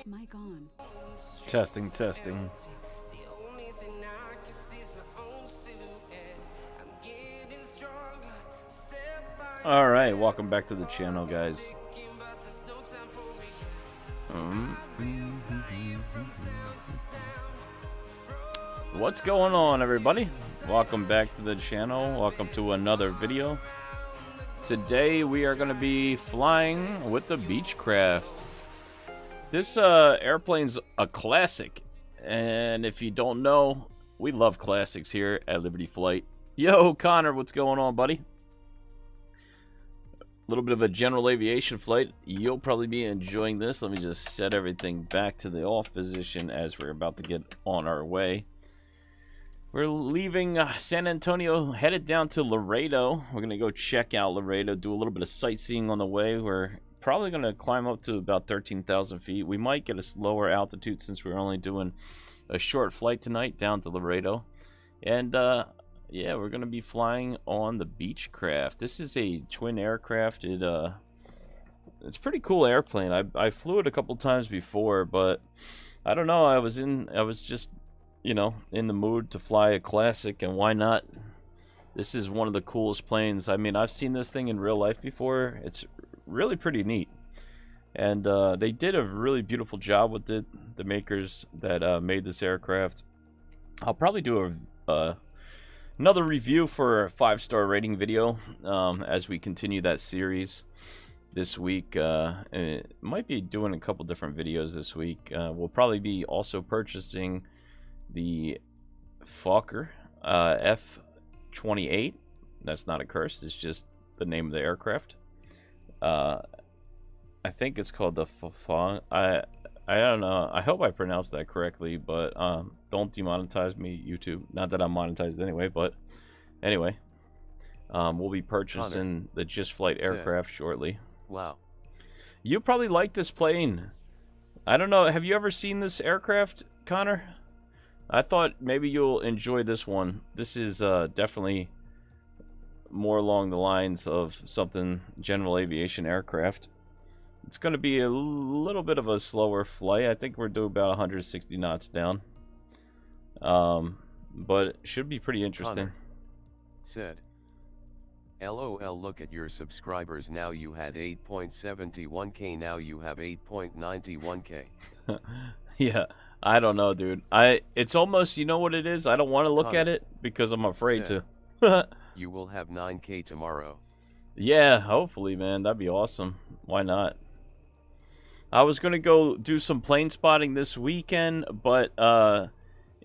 Mic on. Testing, testing. Alright, welcome back to the channel, guys. What's going on, everybody? Welcome back to the channel. Welcome to another video. Today we are going to be flying with the Beechcraft. This airplane's a classic, and if you don't know, we love classics here at Liberty Flight. Yo, Connor, what's going on, buddy? A little bit of a general aviation flight. You'll probably be enjoying this. Let me just set everything back to the off position as we're about to get on our way. We're leaving San Antonio, headed down to Laredo. We're going to go check out Laredo, do a little bit of sightseeing on the way. We're probably going to climb up to about 13,000 feet. We might get a lower altitude since we're only doing a short flight tonight down to Laredo. And yeah, we're going to be flying on the Beechcraft. This is a twin aircraft. It's a pretty cool airplane. I flew it a couple times before, but I don't know. I was just, you know, in the mood to fly a classic, and why not? This is one of the coolest planes. I mean, I've seen this thing in real life before. It's really pretty neat, and they did a really beautiful job with it, the makers that made this aircraft. I'll probably do another review for a 5-star rating video as we continue that series this week. Might be doing a couple different videos this week. We'll probably be also purchasing the Fokker F-28. That's not a curse, it's just the name of the aircraft. I think it's called the Fafang. I don't know. I hope I pronounced that correctly, but don't demonetize me, YouTube. Not that I'm monetized anyway, but anyway. We'll be purchasing the Just Flight aircraft shortly. Wow. You probably like this plane. I don't know. Have you ever seen this aircraft, Connor? I thought maybe you'll enjoy this one. This is definitely more along the lines of something general aviation aircraft. It's going to be a little bit of a slower flight. I think we're doing about 160 knots down. But it should be pretty interesting. Connor said, LOL, look at your subscribers now. You had 8.71k, now you have 8.91k. Yeah, I don't know, dude. It's almost, you know what it is? I don't want to look at it because I'm afraid said, to. You will have 9k tomorrow. Yeah, hopefully, man. That'd be awesome. Why not? I was gonna go do some plane spotting this weekend, but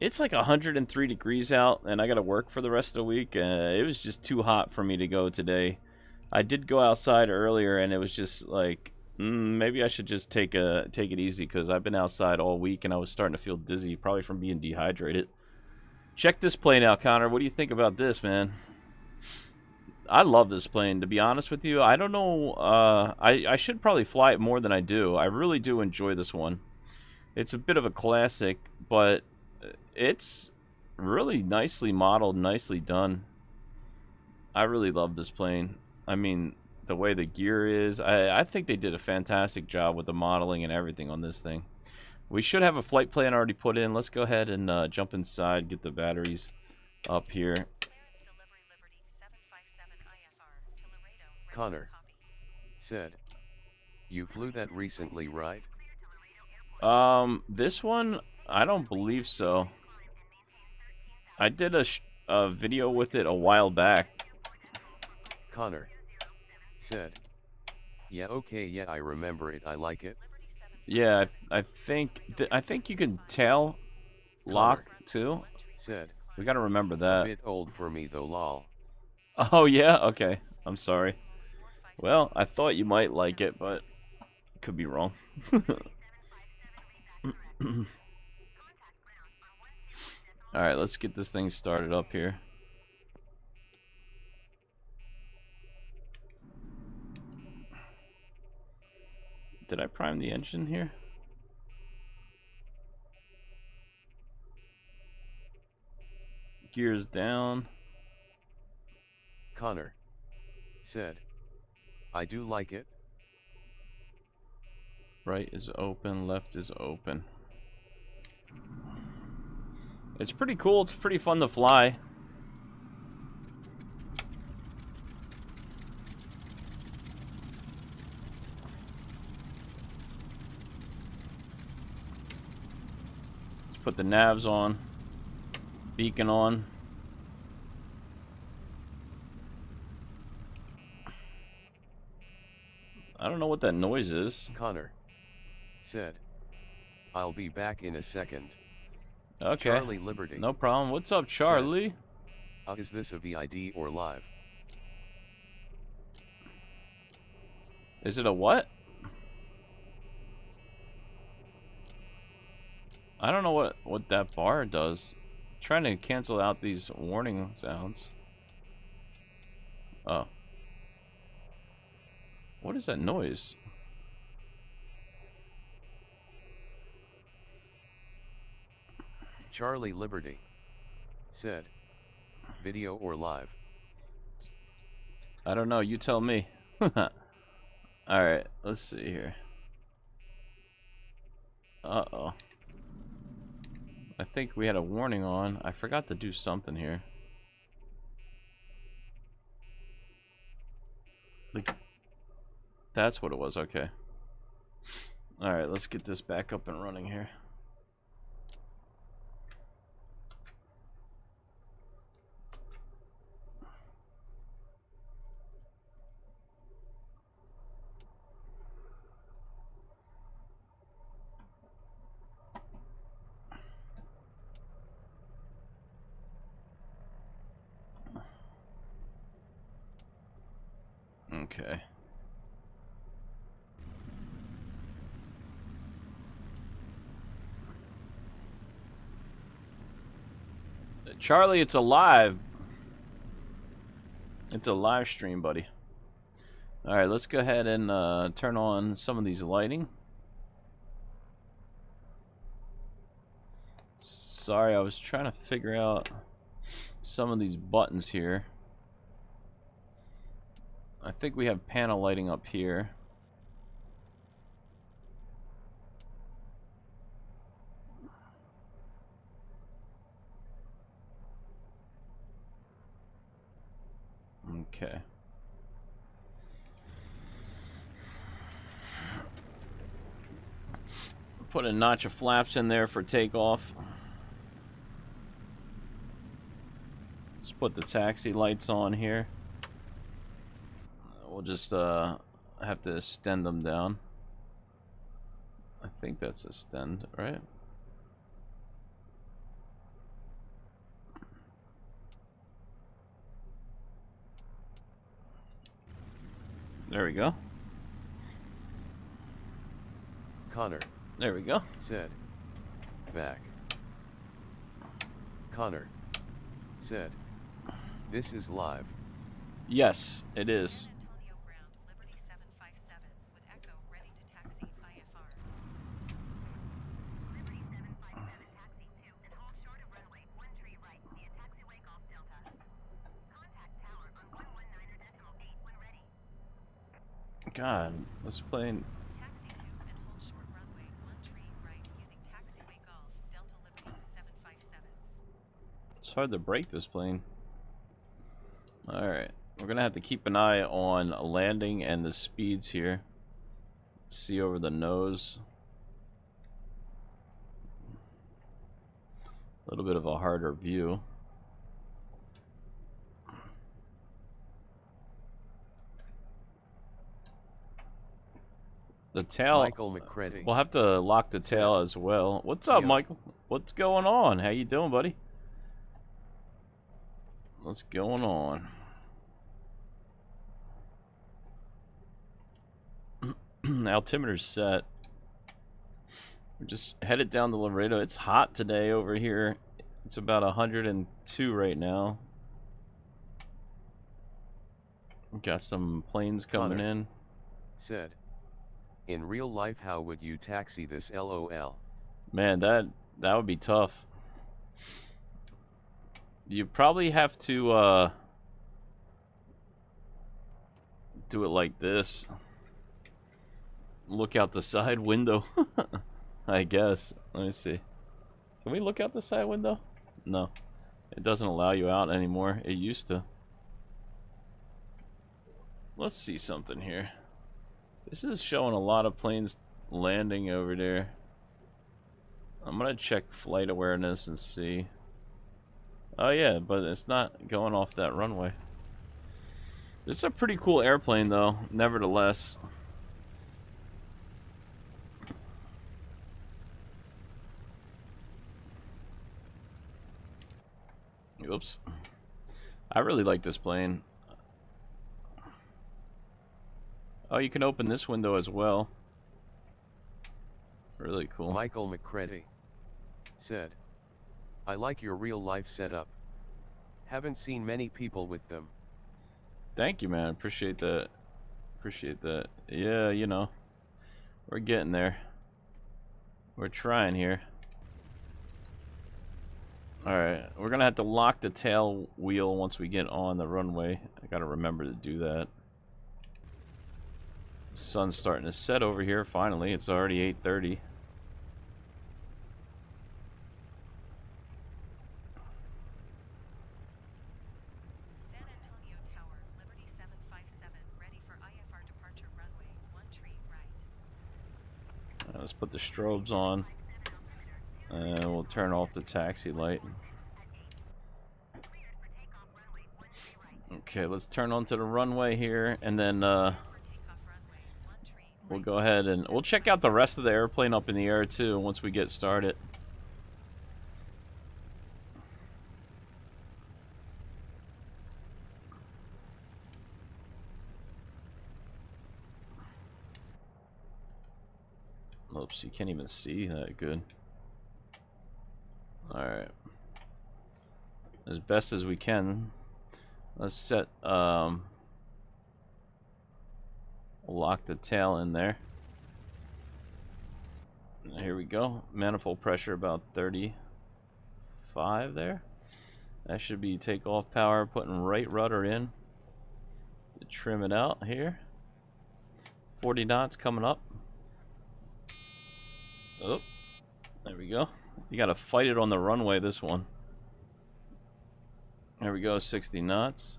it's like 103 degrees out, and I gotta work for the rest of the week. It was just too hot for me to go today. I did go outside earlier, and it was just like, maybe I should just take it easy, because I've been outside all week, and I was starting to feel dizzy, probably from being dehydrated. Check this plane out, Connor. What do you think about this, man? I love this plane, to be honest with you. I don't know, I should probably fly it more than I do. I really do enjoy this one. It's a bit of a classic, but it's really nicely modeled, nicely done. I really love this plane. I mean, the way the gear is, I think they did a fantastic job with the modeling and everything on this thing. We should have a flight plan already put in. Let's go ahead and jump inside, get the batteries up here. Connor said, you flew that recently, right? This one, I don't believe so. I did a video with it a while back. Connor said, yeah, okay, yeah, I remember it, I like it. Yeah, I think you can tail lock too. Said, we gotta remember that. A bit old for me though, lol. Oh yeah, okay. I'm sorry. Well, I thought you might like it, but could be wrong. Alright, let's get this thing started up here. Did I prime the engine here? Gears down. Connor said, I do like it. Right is open, left is open. It's pretty cool. It's pretty fun to fly. Let's put the navs on. Beacon on. I don't know what that noise is. Connor said, "I'll be back in a second." Okay. Charlie Liberty. No problem. What's up, Charlie? Said, is this a VID or live? Is it a what? I don't know what that bar does. I'm trying to cancel out these warning sounds. Oh. What is that noise? Charlie Liberty said, video or live? I don't know. You tell me. Alright, let's see here. Uh-oh. I think we had a warning on. I forgot to do something here. Like, that's what it was. Okay. Alright, let's get this back up and running here. Okay. Charlie, it's a live. It's a live stream, buddy. Alright, let's go ahead and turn on some of these lighting. Sorry, I was trying to figure out some of these buttons here. I think we have panel lighting up here. Okay. Put a notch of flaps in there for takeoff. Let's put the taxi lights on here. We'll just have to extend them down. I think that's extend, right? There we go. Connor. There we go. Said, back. Connor said, this is live. Yes, it is. Antonio ground, Liberty 757 with Echo ready to taxi IFR. Liberty 757 taxi 2 and hold short of runway 13 right via taxiway Golf Delta. Contact tower on 119.8 when ready. God, let's play. Taxi 2 and hold short runway 13 right using taxiway Golf Delta Liberty 757. It's hard to break this plane. Alright, we're gonna have to keep an eye on landing and the speeds here. See over the nose. A little bit of a harder view. The tail. Michael McCready. We'll have to lock the tail as well. What's up, Yo. Michael? What's going on? How you doing, buddy? What's going on? Altimeter's set. We're just headed down to Laredo. It's hot today over here. It's about 102 right now. Got some planes coming Connor in. said, in real life, how would you taxi this LOL? Man, that would be tough. You probably have to do it like this. look out the side window. I guess. Let me see. Can we look out the side window? No. It doesn't allow you out anymore. It used to. Let's see something here. This is showing a lot of planes landing over there. I'm gonna check flight awareness and see. Oh yeah, but it's not going off that runway. This is a pretty cool airplane though, nevertheless. Oops. I really like this plane. Oh, you can open this window as well. Really cool. Michael McCready said, I like your real life setup. Haven't seen many people with them. Thank you, man. Appreciate that. Appreciate that. Yeah, you know, we're getting there. We're trying here. Alright, we're gonna have to lock the tail wheel once we get on the runway. I gotta remember to do that. The sun's starting to set over here finally. It's already 8:30. San Antonio Tower, Liberty 757, ready for IFR departure runway 13 right. Let's put the strobes on. And we'll turn off the taxi light. Okay, let's turn onto the runway here, and then we'll go ahead and we'll check out the rest of the airplane up in the air too once we get started. Oops, you can't even see that good. Alright. As best as we can. Let's set we'll lock the tail in there. Here we go. Manifold pressure about 35 there. That should be takeoff power. Putting right rudder in to trim it out here. 40 knots coming up. Oh, there we go. You gotta fight it on the runway, this one. There we go, 60 knots.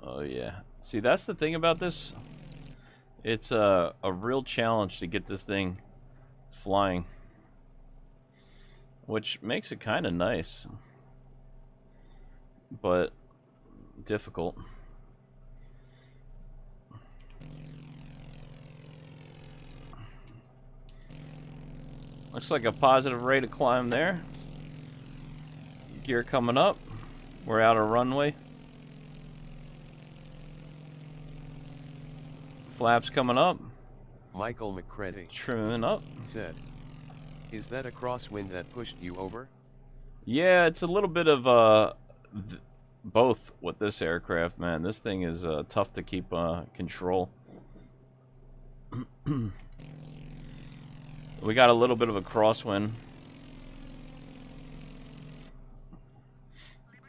Oh yeah. See, that's the thing about this. It's a real challenge to get this thing flying, which makes it kind of nice, but difficult. Looks like a positive rate of climb there. Gear coming up. We're out of runway. Flaps coming up. Michael McCready Trimming up. said, is that a crosswind that pushed you over? Yeah, it's a little bit of both with this aircraft, man. This thing is tough to keep control. We got a little bit of a crosswind.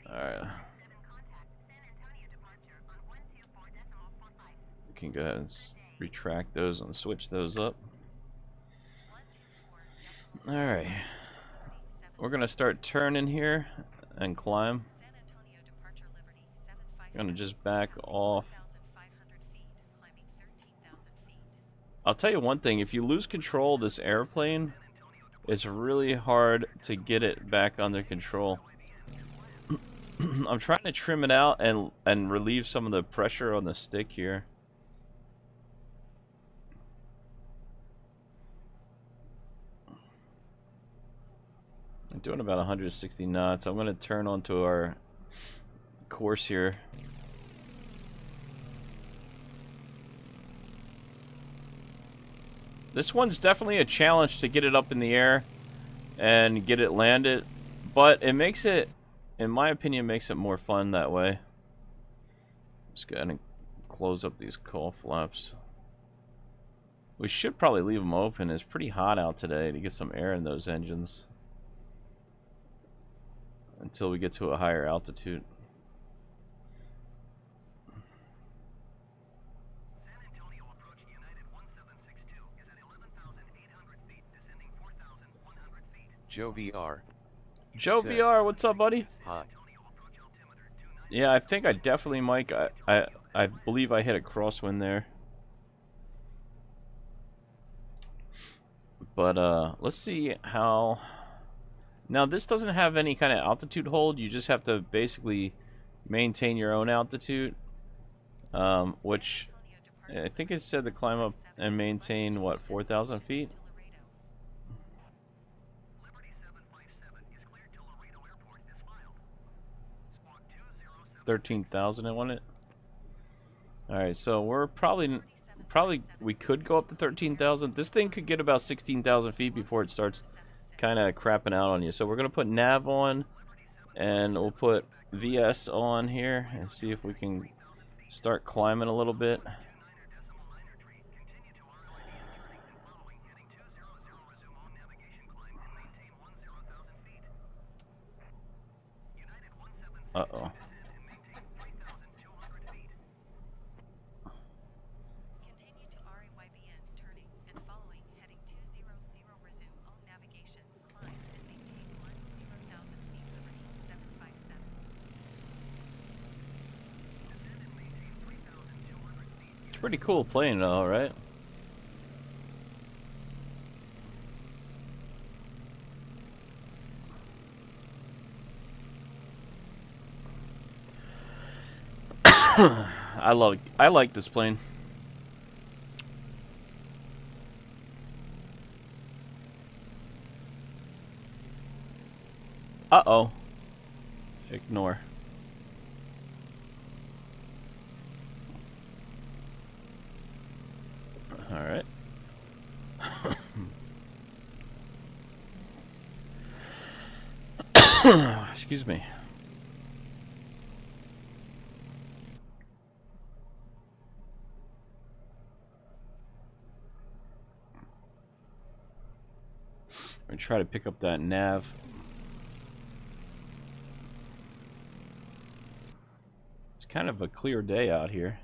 Alright. We can go ahead and retract those and switch those up. Alright. We're gonna start turning here and climb. Gonna just back off. I'll tell you one thing, if you lose control of this airplane, it's really hard to get it back under control. I'm trying to trim it out and relieve some of the pressure on the stick here. I'm doing about 160 knots. I'm going to turn onto our course here. This one's definitely a challenge to get it up in the air and get it landed, but it makes it, in my opinion, makes it more fun that way. Let's go ahead and close up these cowl flaps. We should probably leave them open. It's pretty hot out today to get some air in those engines until we get to a higher altitude. Joe VR. Joe Said, VR, what's up, buddy? hi. Yeah, I think I definitely might. I believe I hit a crosswind there. But let's see how. Now this doesn't have any kind of altitude hold. You just have to basically maintain your own altitude, which I think it said to climb up and maintain what 4,000 feet. 13,000 I want it. All right, so we're probably we could go up to 13,000. This thing could get about 16,000 feet before it starts kind of crapping out on you. So we're gonna put nav on, and we'll put VS on here and see if we can start climbing a little bit. Uh-oh. Continue to RAYBN, turning and following, heading 200, resume on navigation, climb and maintain 10,000 feet, Liberty 757. It's pretty cool playing though, right? I like this plane. Uh-oh. Ignore. All right. Excuse me. I'm gonna try to pick up that nav. It's kind of a clear day out here.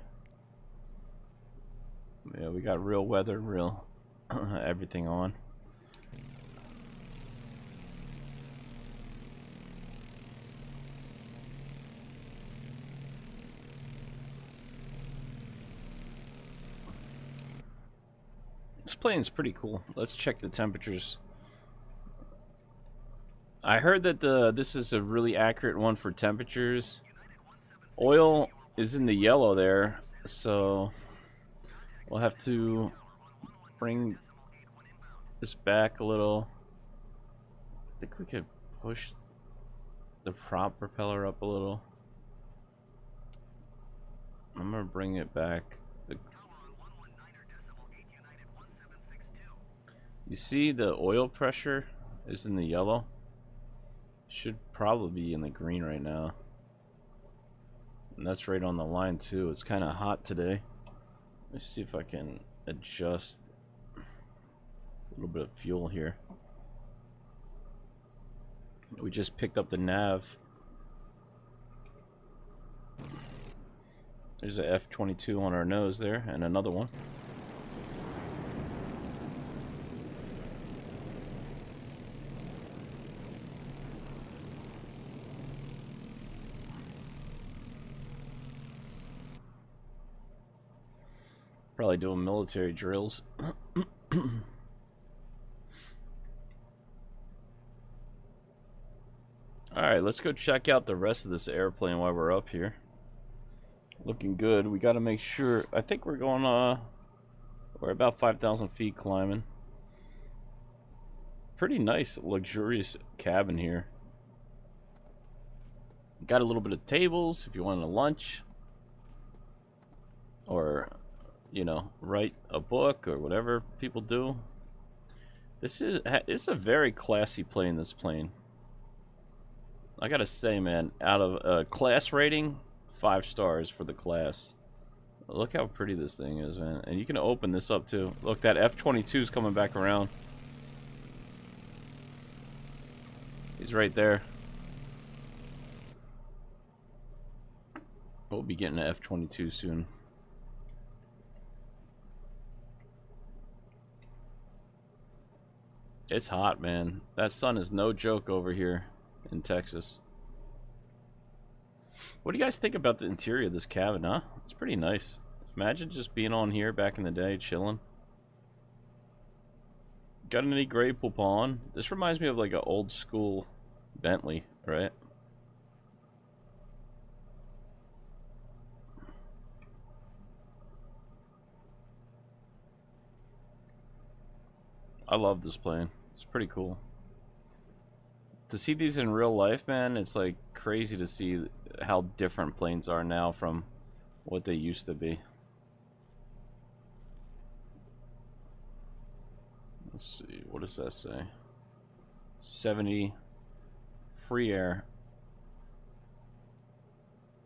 Yeah, we got real weather, real everything on. This plane's pretty cool. Let's check the temperatures. I heard that this is a really accurate one for temperatures. Oil is in the yellow there, so we'll have to bring this back a little. I think we could push the prop propeller up a little. I'm gonna bring it back. You see the oil pressure is in the yellow. Should probably be in the green right now. And that's right on the line too. It's kind of hot today. Let's see if I can adjust a little bit of fuel here. We just picked up the nav. There's a F-22 on our nose there, and another one. Probably doing military drills. Alright, let's go check out the rest of this airplane while we're up here. Looking good. We gotta make sure. I think we're going, we're about 5,000 feet climbing. Pretty nice, luxurious cabin here. Got a little bit of tables if you want a lunch. Or, you know, write a book or whatever people do. It's a very classy plane, this plane. I gotta say, man, out of class rating, 5 stars for the class. Look how pretty this thing is, man. And you can open this up too. Look, that F-22 is coming back around. He's right there. We'll be getting an F-22 soon. It's hot, man. That sun is no joke over here in Texas. What do you guys think about the interior of this cabin, huh? It's pretty nice. Imagine just being on here back in the day, chilling. Got any gray poop on? This reminds me of like an old school Bentley, right? I love this plane. It's pretty cool. To see these in real life, man, it's like crazy to see how different planes are now from what they used to be. Let's see, what does that say? 70 free air.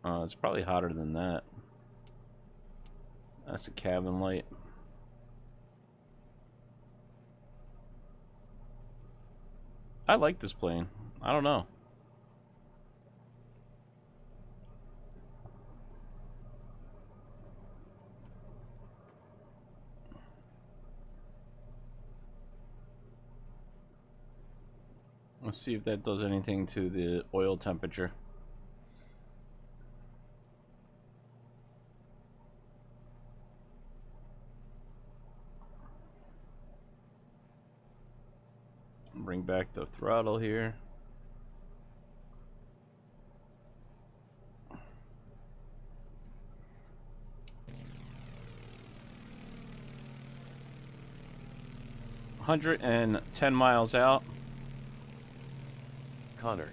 It's probably hotter than that. That's a cabin light. I like this plane. I don't know. Let's see if that does anything to the oil temperature. Bring back the throttle here. $110 miles out. Connor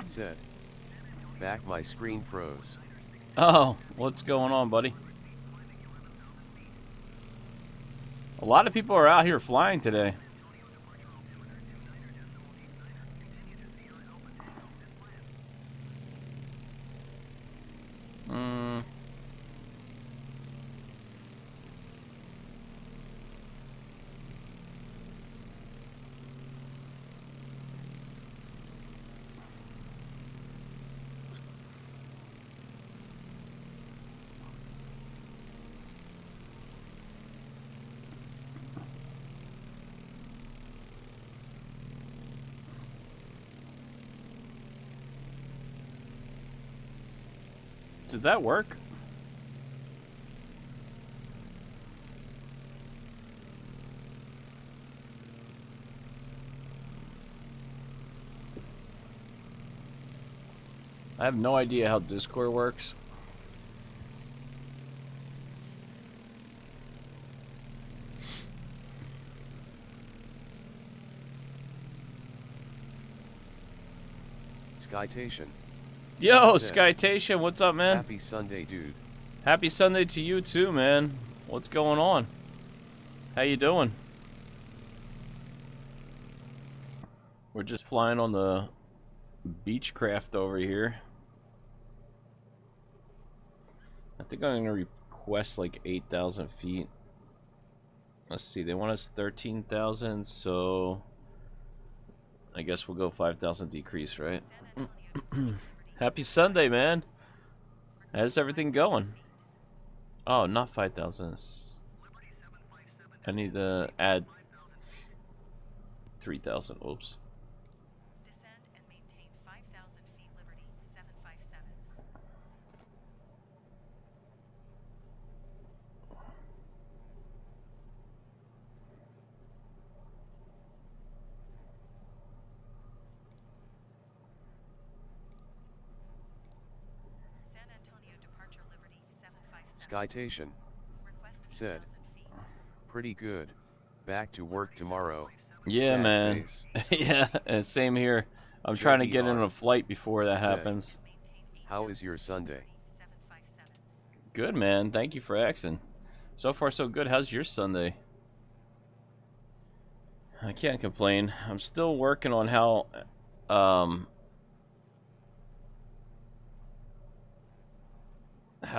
said, "Back my screen froze." Oh, what's going on, buddy? A lot of people are out here flying today. Did that work? I have no idea how Discord works. Skytation Yo, said, Skytation, what's up, man? "Happy Sunday, dude." Happy Sunday to you too, man. What's going on? How you doing? We're just flying on the Beechcraft over here. I think I'm gonna request like 8,000 feet. Let's see, they want us 13,000, so I guess we'll go 5,000 decrease, right? Happy Sunday, man. How's everything going? Oh, not 5,000. I need to add 3,000. Oops. Descend and maintain 5,000 feet Liberty 757. San Antonio departure Liberty 757. Skytation Request said, 8,000 feet. "Pretty good. Back to work tomorrow." Yeah, Sad man. face. Yeah, and same here. I'm Joe trying to get in VR a flight before that said, happens. Maintain "How is 8,000 your feet Sunday?" Liberty 757. Good, man. Thank you for asking. So far, so good. How's your Sunday? I can't complain. I'm still working on how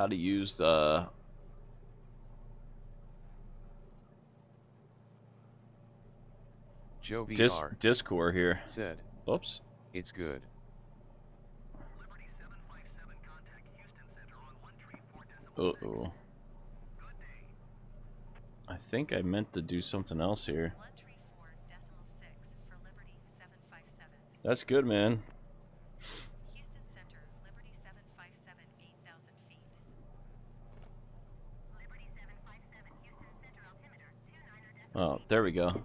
to use Joe VR Discord here. said, Oops. "It's good." Uh-oh. I think I meant to do something else here. 134.6. That's good, man. Houston Center, Liberty 757, 8,000 feet. Liberty 757, Houston Center, altimeter 29. Oh, there we go.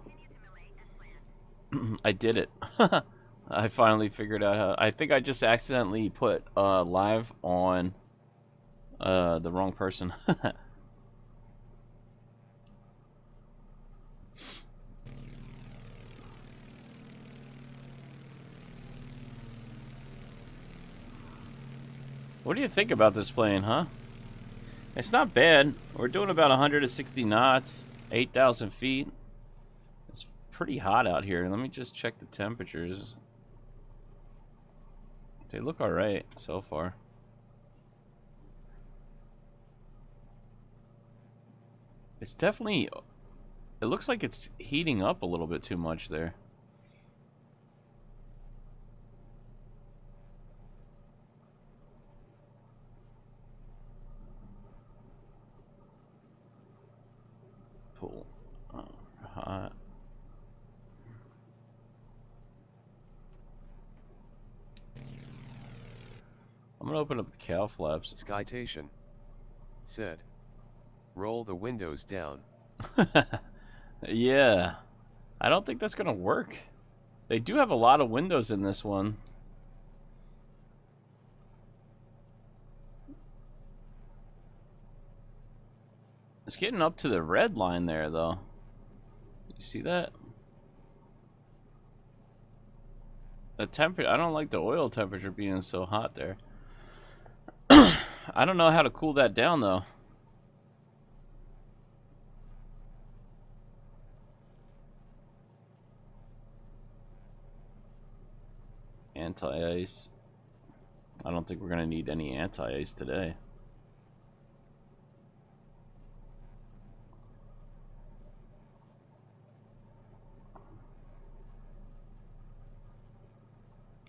I did it. I finally figured out how. I think I just accidentally put live on the wrong person. What do you think about this plane, huh? It's not bad. We're doing about 160 knots, 8,000 feet. It's pretty hot out here. Let me just check the temperatures. They look alright so far. It's definitely... It looks like it's heating up a little bit too much there. Cool. Hot. I'm gonna open up the cow flaps. Skytation said, roll the windows down. Yeah. I don't think that's gonna work. They do have a lot of windows in this one. It's getting up to the red line there, though. You see that? The temperature, I don't like the oil temperature being so hot there. I don't know how to cool that down, though. Anti-ice. I don't think we're going to need any anti-ice today.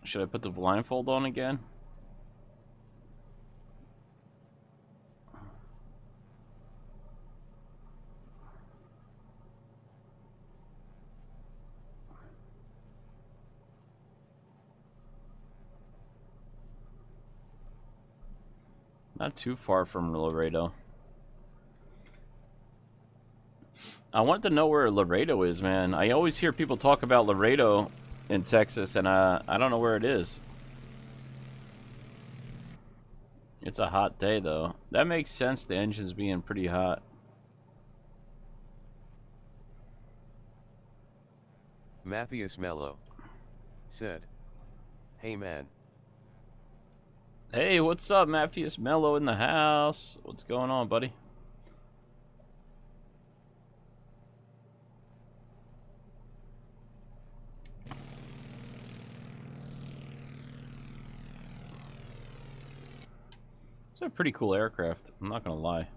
Should I put the blindfold on again? Not too far from Laredo. I want to know where Laredo is, man. I always hear people talk about Laredo in Texas, and I don't know where it is. It's a hot day, though. That makes sense, the engine's being pretty hot. Matthias Mello said, hey man. Hey, what's up, Matthias Mello in the house? What's going on, buddy? It's a pretty cool aircraft, I'm not gonna lie.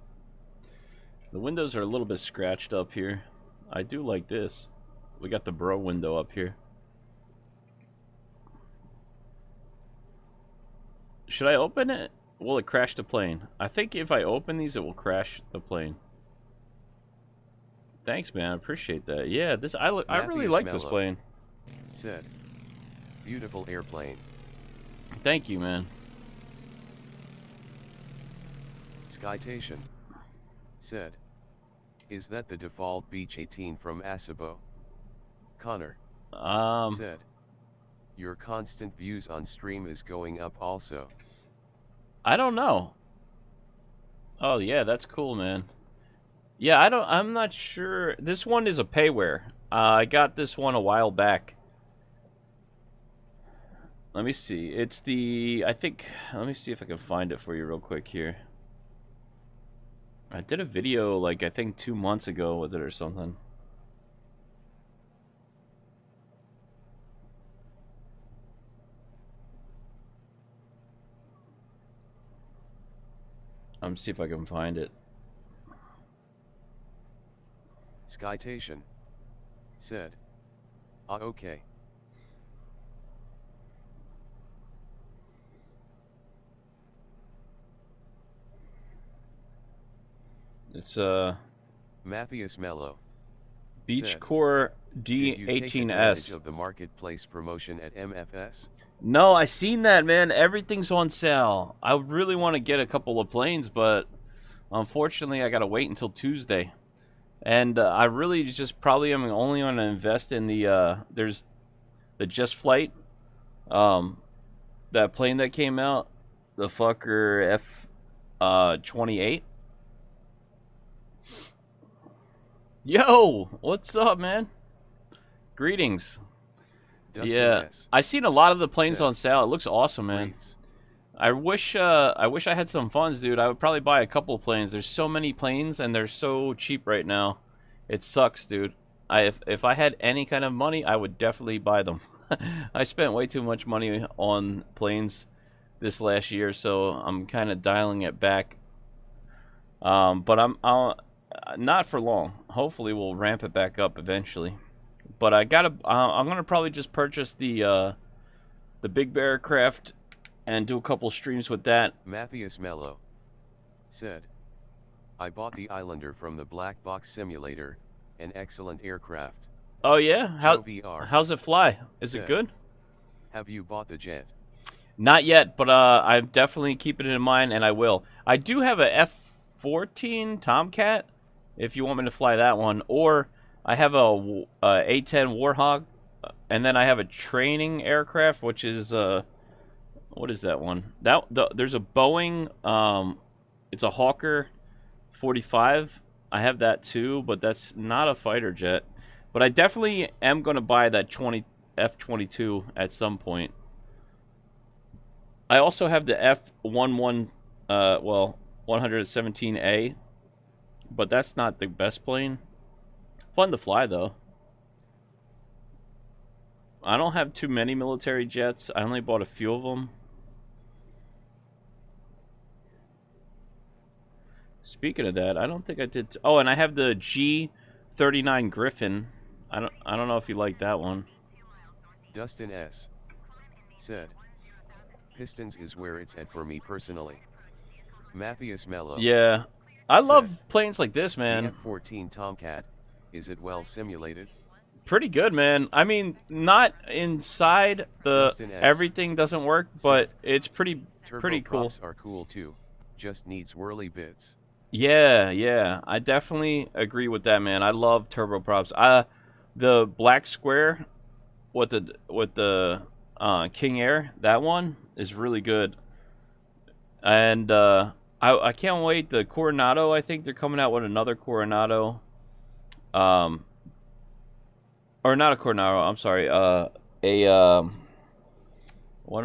The windows are a little bit scratched up here. I do like this. We got the bro window up here. Should I open it? Will it crash the plane? I think if I open these, it will crash the plane. Thanks, man. I appreciate that. Yeah, this I really like this plane. Said, beautiful airplane. Thank you, man. Skytation said, is that the default Beech 18 from Acebo? Connor said, your constant views on stream is going up also. I don't know. Oh yeah, that's cool, man. Yeah, I'm not sure. This one is a payware. I got this one a while back. Let me see. It's the, I think, let me see if I can find it for you real quick here. I did a video, like, I think 2 months ago with it or something. I'm see if I can find it. Skytation said, okay. It's Matthias Mello BEECHCRAFT Did you take advantage D18S. of the marketplace promotion at MFS? No, I seen that, man. Everything's on sale. I really want to get a couple of planes, but unfortunately, I gotta wait until Tuesday. And I really just probably am only going to invest in the there's the Just Flight, that plane that came out, the fucker F-28. Yo, what's up, man? Greetings. Dustin Yeah, S. I seen a lot of the planes said, on sale. It looks awesome, man. Reads. I wish I had some funds, dude. I would probably buy a couple of planes. There's so many planes and they're so cheap right now. It sucks, dude. If I had any kind of money, I would definitely buy them. I spent way too much money on planes this last year, so I'm kind of dialing it back. But I'll not for long. Hopefully, we'll ramp it back up eventually. But I'm gonna probably just purchase the Big Bear Craft and do a couple streams with that. Matthias Mello said, I bought the Islander from the Black Box Simulator, an excellent aircraft. Oh yeah? How's it fly? Is it good? Have you bought the jet? Not yet, but I'm definitely keeping it in mind, and I will. I do have a F-14 Tomcat, if you want me to fly that one, or I have a A-10 Warhawk, and then I have a training aircraft, which is what is that one? There's a Boeing, it's a Hawker 45. I have that too, but that's not a fighter jet. But I definitely am going to buy that F-22 at some point. I also have the F-117A, but that's not the best plane. Fun to fly, though. I don't have too many military jets. I only bought a few of them. Speaking of that, I don't think I did. Oh, and I have the G-39 Griffin. I don't know if you like that one. Dustin S. said, Pistons is where it's at for me personally. Matthias Mello. Yeah, I love planes like this, man. The F-14 Tomcat, is it well simulated? Pretty good, man. I mean, not inside the everything doesn't work, but it's pretty cool. Turboprops are cool too. Just needs whirly bits. Yeah, I definitely agree with that, man. I love turboprops. The black square with the King Air, that one is really good. And I can't wait. The Coronado, I think they're coming out with another Coronado. Or not a Coronado, I'm sorry. What am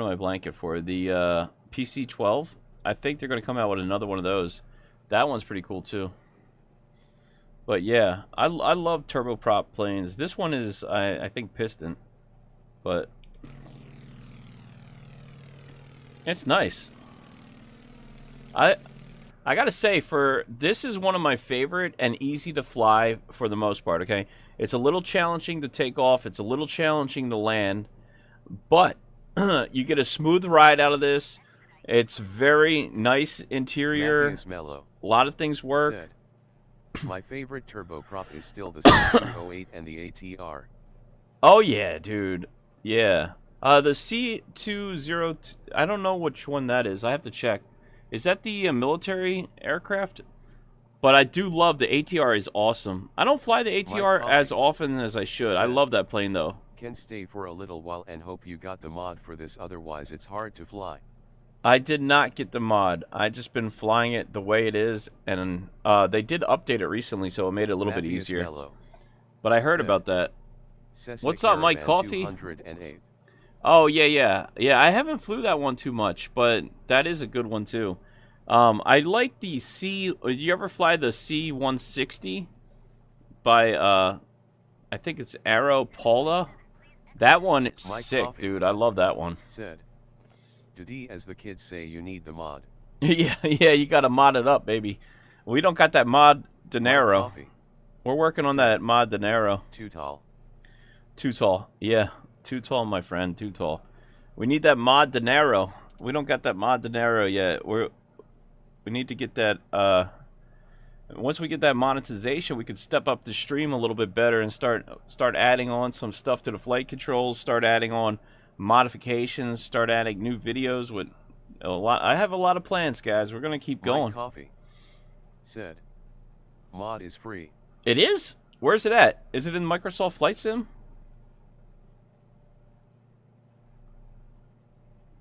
I blanking for? The PC-12. I think they're going to come out with another one of those. That one's pretty cool too. But yeah, I love turboprop planes. This one is, I think, piston. But it's nice. I gotta say, this is one of my favorite and easy to fly for the most part, okay? It's a little challenging to take off. It's a little challenging to land. But you get a smooth ride out of this. It's very nice interior. A lot of things work. Said, my favorite turboprop is still the C208 and the ATR. Oh yeah, dude. Yeah. The C202, I don't know which one that is. I have to check. Is that the military aircraft? But I do love the ATR. Is awesome. I don't fly the ATR as often as I should. I love that plane though. Can stay for a little while and hope you got the mod for this, otherwise it's hard to fly. I did not get the mod. I just been flying it the way it is, and they did update it recently, so it made it a little bit easier. But I heard about that. What's up, Mike Coffee? Oh yeah. I haven't flew that one too much, but that is a good one too. I like the Did you ever fly the C-160 by I think it's Aero Paula? That one is sick, dude. I love that one. Said, Dudy, as the kids say, you need the mod. yeah, you gotta mod it up, baby. We don't got that mod dinero. We're working on that mod dinero. Too tall. Too tall. Yeah, too tall, my friend. Too tall. We need that mod dinero. We don't got that mod dinero yet. We need to get that Once we get that monetization, we could step up the stream a little bit better and start adding on some stuff to the flight controls, start adding on modifications, start adding new videos with a lot. I have a lot of plans, guys. We're gonna keep going. Mike Coffee said, mod is free. It is? Where's it at? Is it in Microsoft Flight Sim?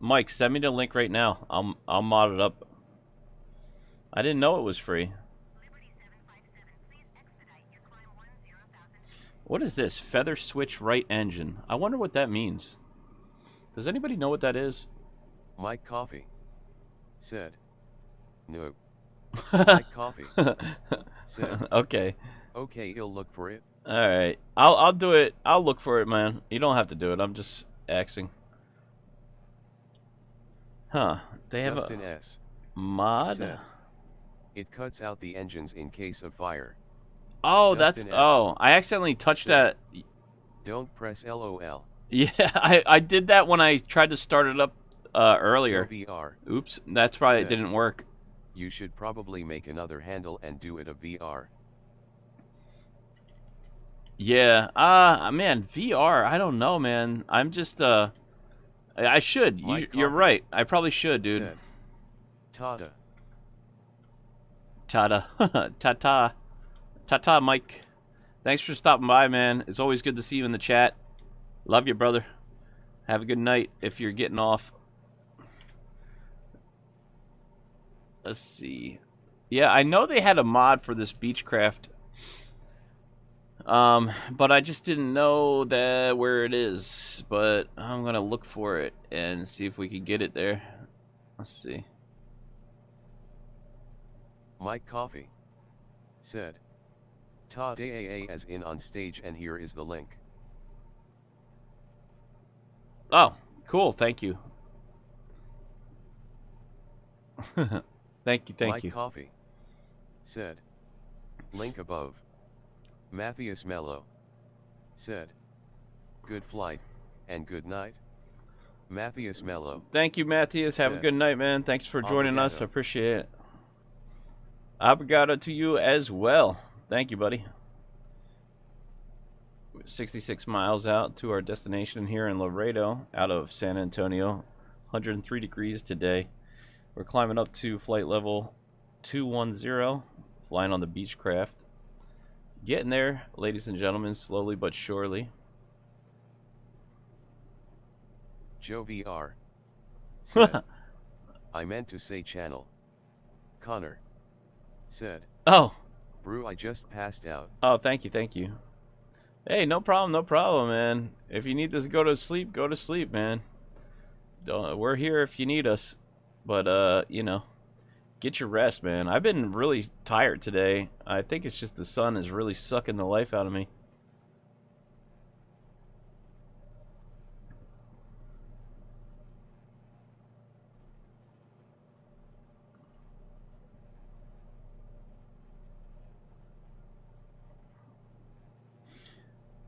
Mike, send me the link right now. I'll mod it up. I didn't know it was free. What is this? Feather switch right engine. I wonder what that means. Does anybody know what that is? Mike Coffee said, no. Mike Coffee said, okay. Okay, you'll look for it. All right. I'll do it. I'll look for it, man. You don't have to do it. I'm just asking. Huh. They have Dustin a S. mod? said, it cuts out the engines in case of fire. Oh, Dustin that's... S. Oh, I accidentally touched said, that. Don't press LOL. Yeah, I did that when I tried to start it up earlier. Joe VR Oops, that's probably said, it didn't work. You should probably make another handle and do it a VR. Yeah, man, VR, I don't know, man. I'm just, I should. You're right. I probably should, dude. Said, Tada. Tada. Ta-ta. Ta-ta, Mike. Thanks for stopping by, man. It's always good to see you in the chat. Love you, brother. Have a good night if you're getting off. Let's see. Yeah, I know they had a mod for this BEECHCRAFT. But I just didn't know that where it is. But I'm gonna look for it and see if we can get it there. Let's see. Mike Coffee said, Ta AAA as in on stage, and here is the link. Oh, cool. Thank you. Thank you. Mike Coffee said, link above. Matthias Mello said, good flight and good night. Matthias Mello. Thank you, Matthias. Have a good night, man. Thanks for joining us. I appreciate it. Obrigado to you as well. Thank you, buddy. 66 miles out to our destination here in Laredo, out of San Antonio. 103 degrees today. We're climbing up to flight level 210, flying on the BEECHCRAFT. Getting there, ladies and gentlemen, slowly but surely. Joe VR said, I meant to say channel. Connor said, oh, Brew, I just passed out. Oh, thank you. Hey, no problem, man. If you need to go to sleep, man. We're here if you need us. But, you know, get your rest, man. I've been really tired today. I think it's just the sun is really sucking the life out of me.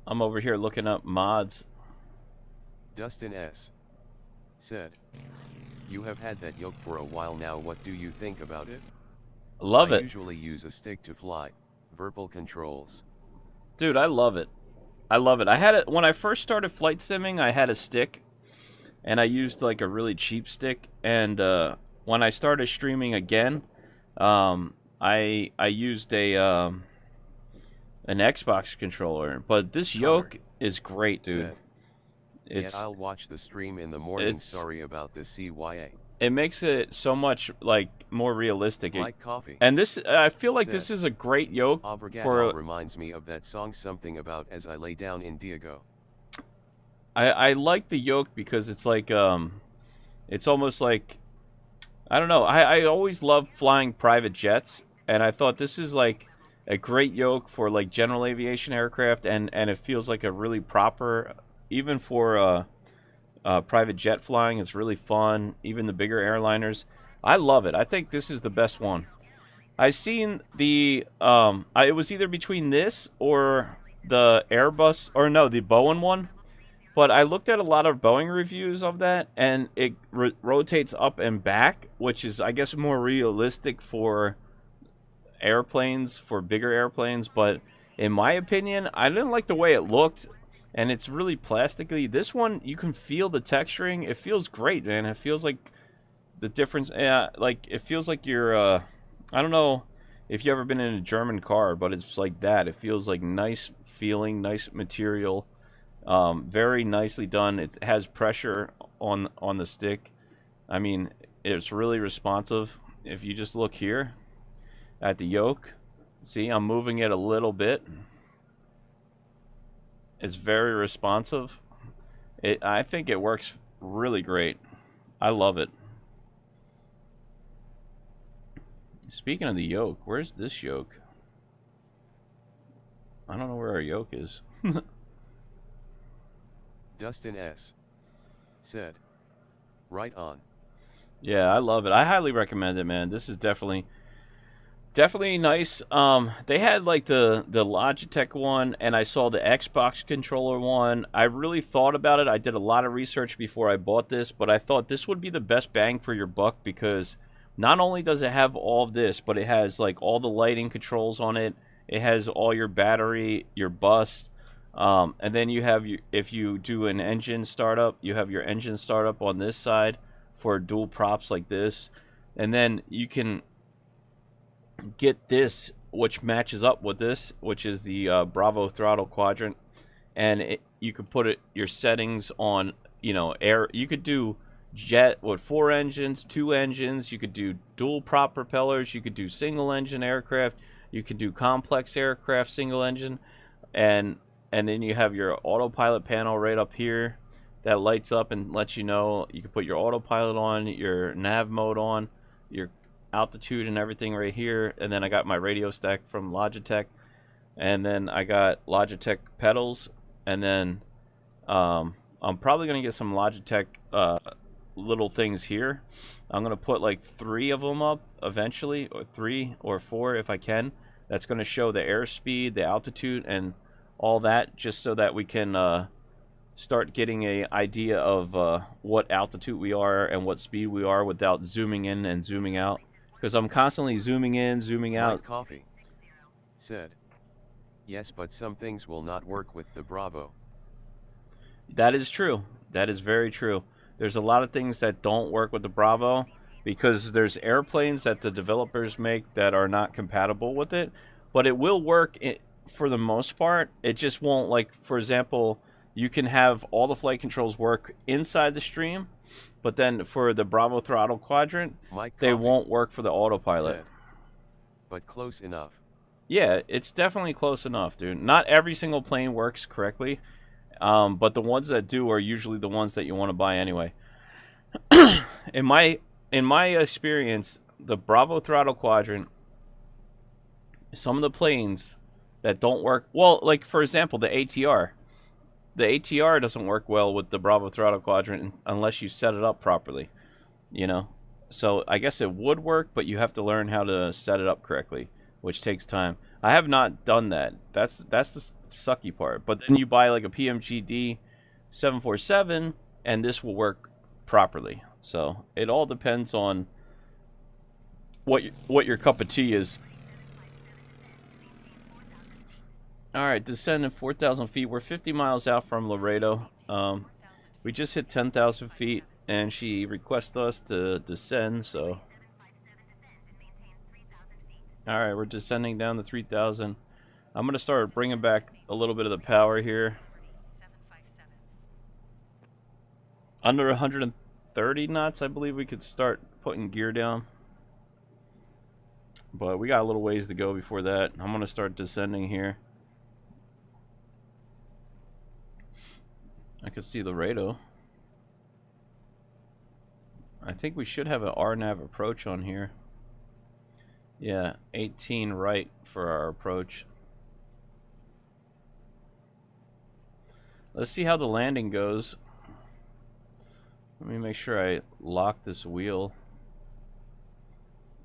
I'm over here looking up mods. Dustin S. said, you have had that yoke for a while now. What do you think about it? Love it. I usually use a stick to fly. Verbal controls. Dude, I love it. I love it. I had it when I first started flight simming. I had a stick, and I used like a really cheap stick. And when I started streaming again, I used a an Xbox controller. But this yoke is great, dude. Yet I'll watch the stream in the morning. Sorry about the CYA. It makes it so much like more realistic. Like coffee. And this, I feel like this is a great yoke. For reminds me of that song, something about as I lay down in Diego. I like the yoke because it's like it's almost like, I don't know. I always loved flying private jets, and I thought this is like a great yoke for like general aviation aircraft, and it feels like a really proper. Even for private jet flying, it's really fun. Even the bigger airliners, I love it. I think this is the best one. I seen the it was either between this or the Airbus, or no, the Boeing one. But I looked at a lot of Boeing reviews of that, and it rotates up and back, which is, I guess, more realistic for airplanes for bigger airplanes, but in my opinion, I didn't like the way it looked, and it's really plasticky. This one, you can feel the texturing. It feels great, man. It feels like the difference. Yeah, like it feels like you're. I don't know if you ever been in a German car, but it's like that. It feels like nice feeling, nice material, very nicely done. It has pressure on the stick. I mean, it's really responsive. If you just look here at the yoke, see, I'm moving it a little bit. It's very responsive. I think it works really great. I love it. Speaking of the yoke, where's this yoke? I don't know where our yoke is. Dustin S. said, right on. Yeah, I love it. I highly recommend it, man. This is definitely nice. They had like the Logitech one, and I saw the Xbox controller one. I really thought about it. I did a lot of research before I bought this, but I thought this would be the best bang for your buck, because not only does it have all of this, but it has like all the lighting controls on it. It has all your battery, your bus, and then you have your, if you do an engine startup, you have your engine startup on this side for dual props like this, and then you can get this, which matches up with this, which is the Bravo throttle quadrant, and you could put it your settings on, you know, air. You could do jet with 4 engines, 2 engines. You could do dual prop propellers. You could do single engine aircraft. You could do complex aircraft single engine, and then you have your autopilot panel right up here that lights up and lets you know. You can put your autopilot on, your nav mode on, your altitude and everything right here. And then I got my radio stack from Logitech, and then I got Logitech pedals, and then I'm probably gonna get some Logitech little things here. I'm gonna put like 3 of them up eventually, or 3 or 4 if I can. That's gonna show the airspeed, the altitude, and all that, just so that we can start getting a idea of what altitude we are and what speed we are without zooming in and zooming out, because I'm constantly zooming in, zooming out. Mike Coffee said, yes, but some things will not work with the Bravo. That is true. That is very true. There's a lot of things that don't work with the Bravo, because there's airplanes that the developers make that are not compatible with it, but it will work for the most part. It just won't, like, for example, you can have all the flight controls work inside the stream, but then for the Bravo throttle quadrant, they won't work for the autopilot. Said, but close enough. Yeah, it's definitely close enough, dude. Not every single plane works correctly, but the ones that do are usually the ones that you want to buy anyway. in my experience, the Bravo throttle quadrant, some of the planes that don't work well, like for example the ATR. The ATR doesn't work well with the Bravo throttle quadrant unless you set it up properly, you know. So I guess it would work, but you have to learn how to set it up correctly, which takes time. I have not done that. That's the sucky part. But then you buy like a PMGD 747, and this will work properly. So it all depends on what your cup of tea is. All right, descending 4,000 feet. We're 50 miles out from Laredo. We just hit 10,000 feet, and she requested us to descend, so. All right, we're descending down to 3,000. I'm going to start bringing back a little bit of the power here. Under 130 knots, I believe we could start putting gear down. But we got a little ways to go before that. I'm going to start descending here. I can see Laredo. I think we should have an RNAV approach on here. Yeah, 18 right for our approach. Let's see how the landing goes. Let me make sure I lock this wheel.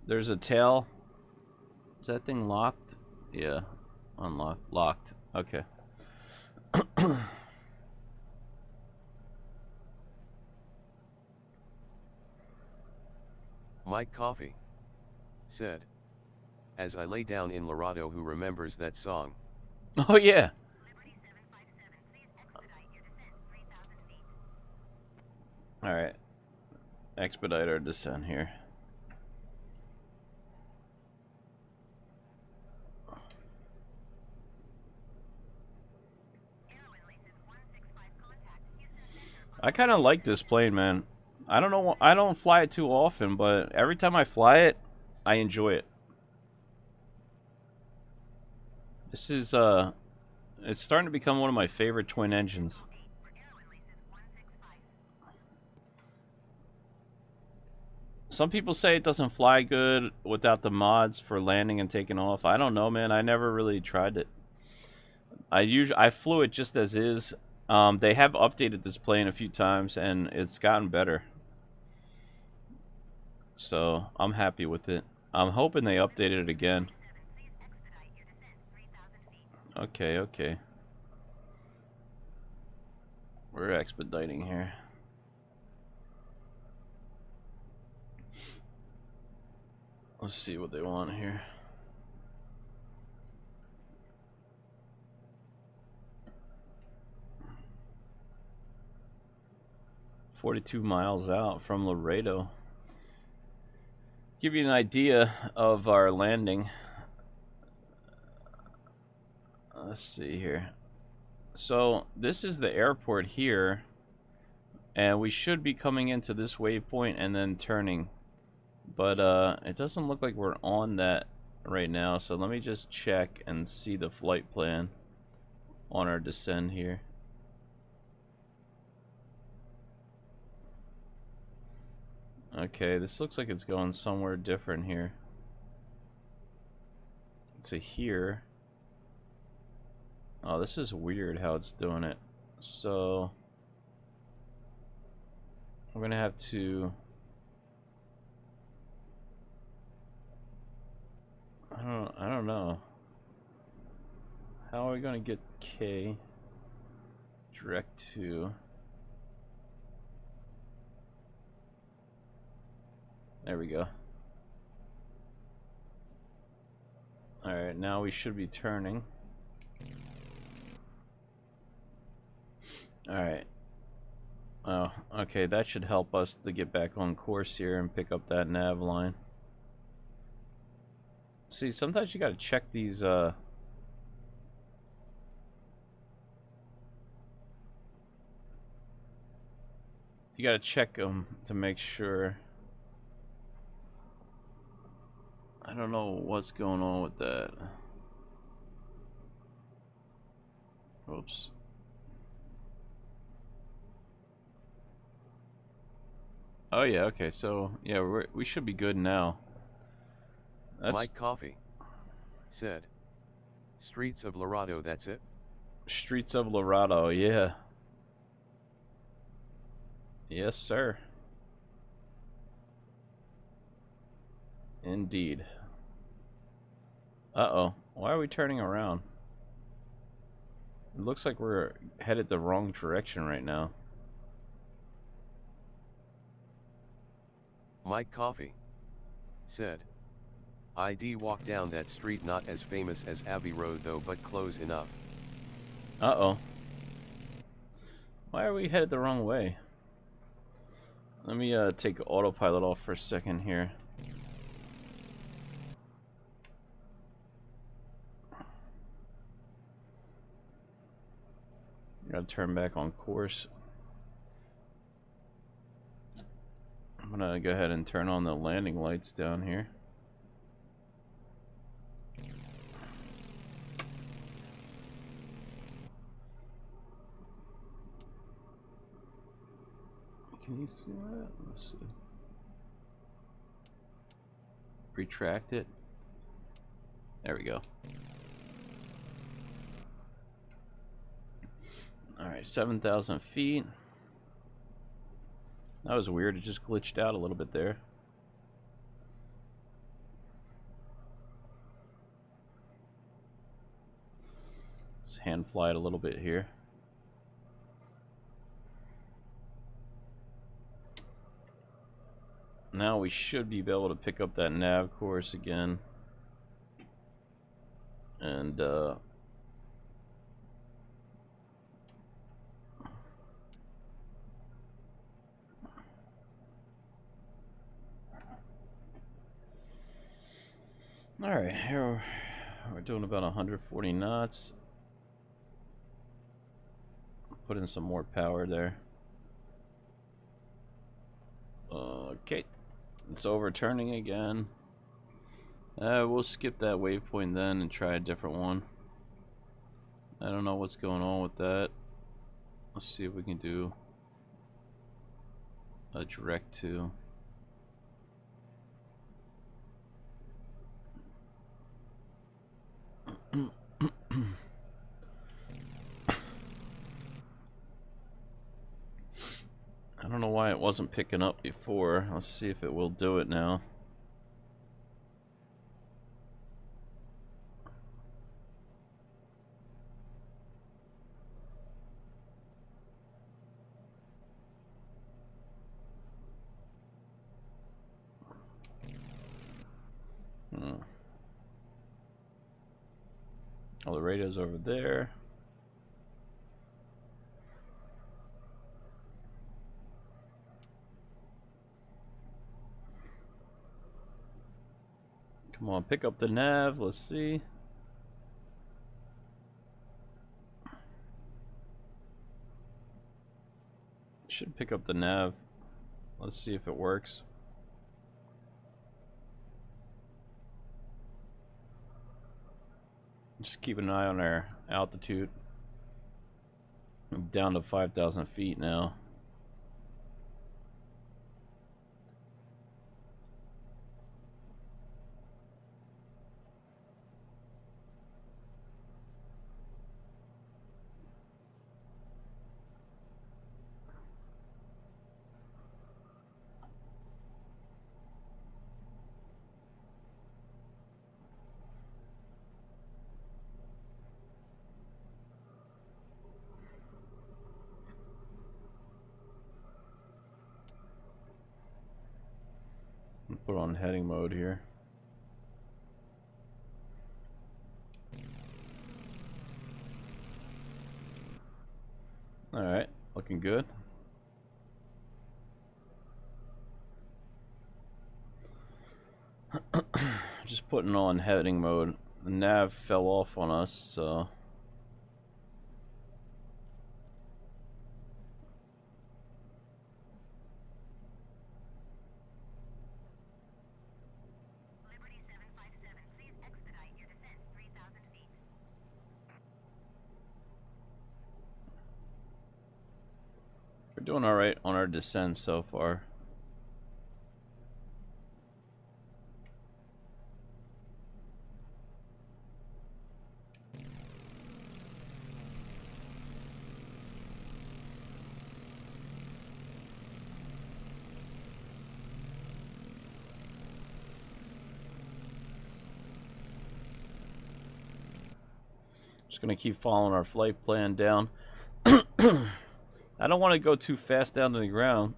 There's a tail. Is that thing locked? Yeah, unlocked. Locked. Okay. Mike Coffee said, as I lay down in Laredo. Who remembers that song? Oh yeah. All right. Expedite our descent here. I kind of like this plane, man. I don't know. I don't fly it too often, but every time I fly it, I enjoy it. This is it's starting to become one of my favorite twin engines. Some people say it doesn't fly good without the mods for landing and taking off. I don't know, man. I never really tried it. I flew it just as is. They have updated this plane a few times, and it's gotten better. So I'm happy with it. I'm hoping they updated it again. Okay, okay. We're expediting here. Let's see what they want here. "42 miles out from Laredo." Give you an idea of our landing. Let's see here. So this is the airport here, and we should be coming into this waypoint and then turning, but it doesn't look like we're on that right now. So let me just check and see the flight plan on our descent here. Okay, this looks like it's going somewhere different here. To here. Oh, this is weird how it's doing it. So we're gonna have to, I don't know. How are we gonna get K direct to? There we go. Alright, now we should be turning. Alright. Oh, okay, that should help us to get back on course here and pick up that nav line. See, sometimes you gotta check these, you gotta check them to make sure. I don't know what's going on with that. Oops. Oh yeah, okay, so yeah, we should be good now. That's Mike Coffee said, "Streets of Laredo, that's it?" Streets of Laredo, yeah. Yes, sir. Indeed. Uh-oh. Why are we turning around? It looks like we're headed the wrong direction right now. Mike Coffee said, "ID walk down that street, not as famous as Abbey Road though, but close enough." Uh-oh. Why are we headed the wrong way? Let me take autopilot off for a second here. Gotta turn back on course. I'm gonna go ahead and turn on the landing lights down here. Can you see that? Let's see. Retract it. There we go. Alright, 7,000 feet. That was weird, it just glitched out a little bit there. Just hand fly it a little bit here. Now we should be able to pick up that nav course again. And all right, here we're doing about 140 knots. Put in some more power there. Okay, it's overturning again. We'll skip that waypoint then and try a different one. I don't know what's going on with that. Let's see if we can do a direct to. I don't know why it wasn't picking up before. Let's see if it will do it now. Oh, the radio's over there. Come on, pick up the nav. Let's see. Should pick up the nav. Let's see if it works. Just keep an eye on our altitude. I'm down to 5,000 feet now. Put on heading mode here. Alright, looking good. Just putting on heading mode. The nav fell off on us, so we're doing alright on our descent so far. Just gonna keep following our flight plan down. I don't want to go too fast down to the ground.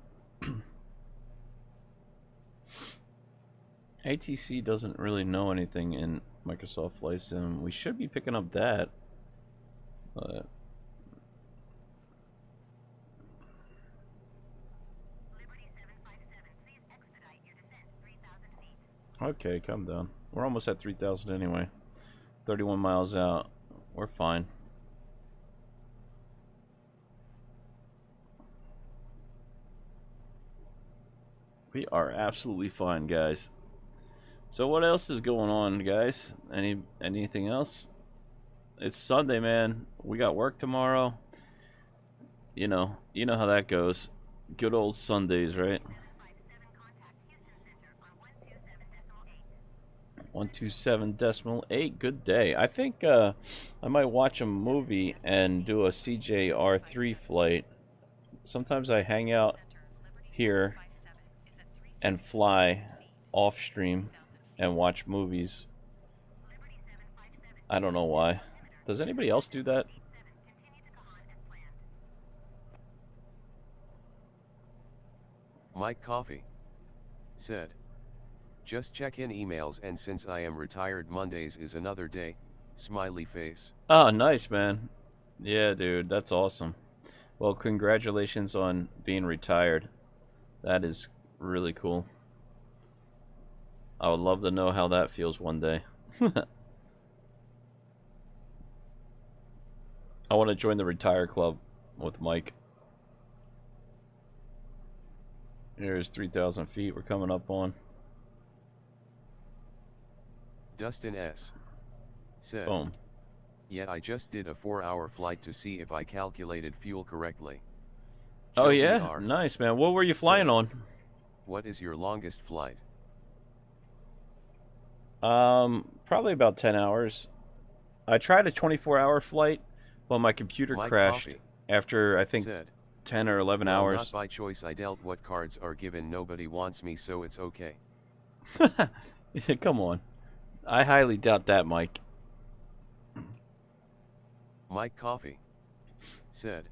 ATC doesn't really know anything in Microsoft Flight Sim. We should be picking up that. But okay, calm down. We're almost at 3,000 anyway. 31 miles out. We're fine. We are absolutely fine, guys. So what else is going on, guys? Anything else? It's Sunday, man. We got work tomorrow. You know how that goes. Good old Sundays, right? 127.8. Good day. I think I might watch a movie and do a CJR3 flight. Sometimes I hang out here and fly off stream and watch movies. I don't know why. Does anybody else do that? Mike Coffee said, just check in emails, and since I am retired, Mondays is another day. Smiley face. Oh, nice, man. Yeah, dude, that's awesome. Well, congratulations on being retired. That is really cool. I would love to know how that feels one day. I want to join the retire club with Mike. Here's 3,000 feet we're coming up on. Dustin S. said, Boom. Yeah, I just did a 4-hour flight to see if I calculated fuel correctly. Oh Joe yeah? VR Nice, man. What were you flying said, on? What is your longest flight? Probably about 10 hours. I tried a 24-hour flight, but my computer Mike crashed Coffee after, I think, said, 10 or 11 well, hours. not by choice, I dealt what cards are given, nobody wants me, so it's okay. Come on. I highly doubt that, Mike. Mike Coffee said,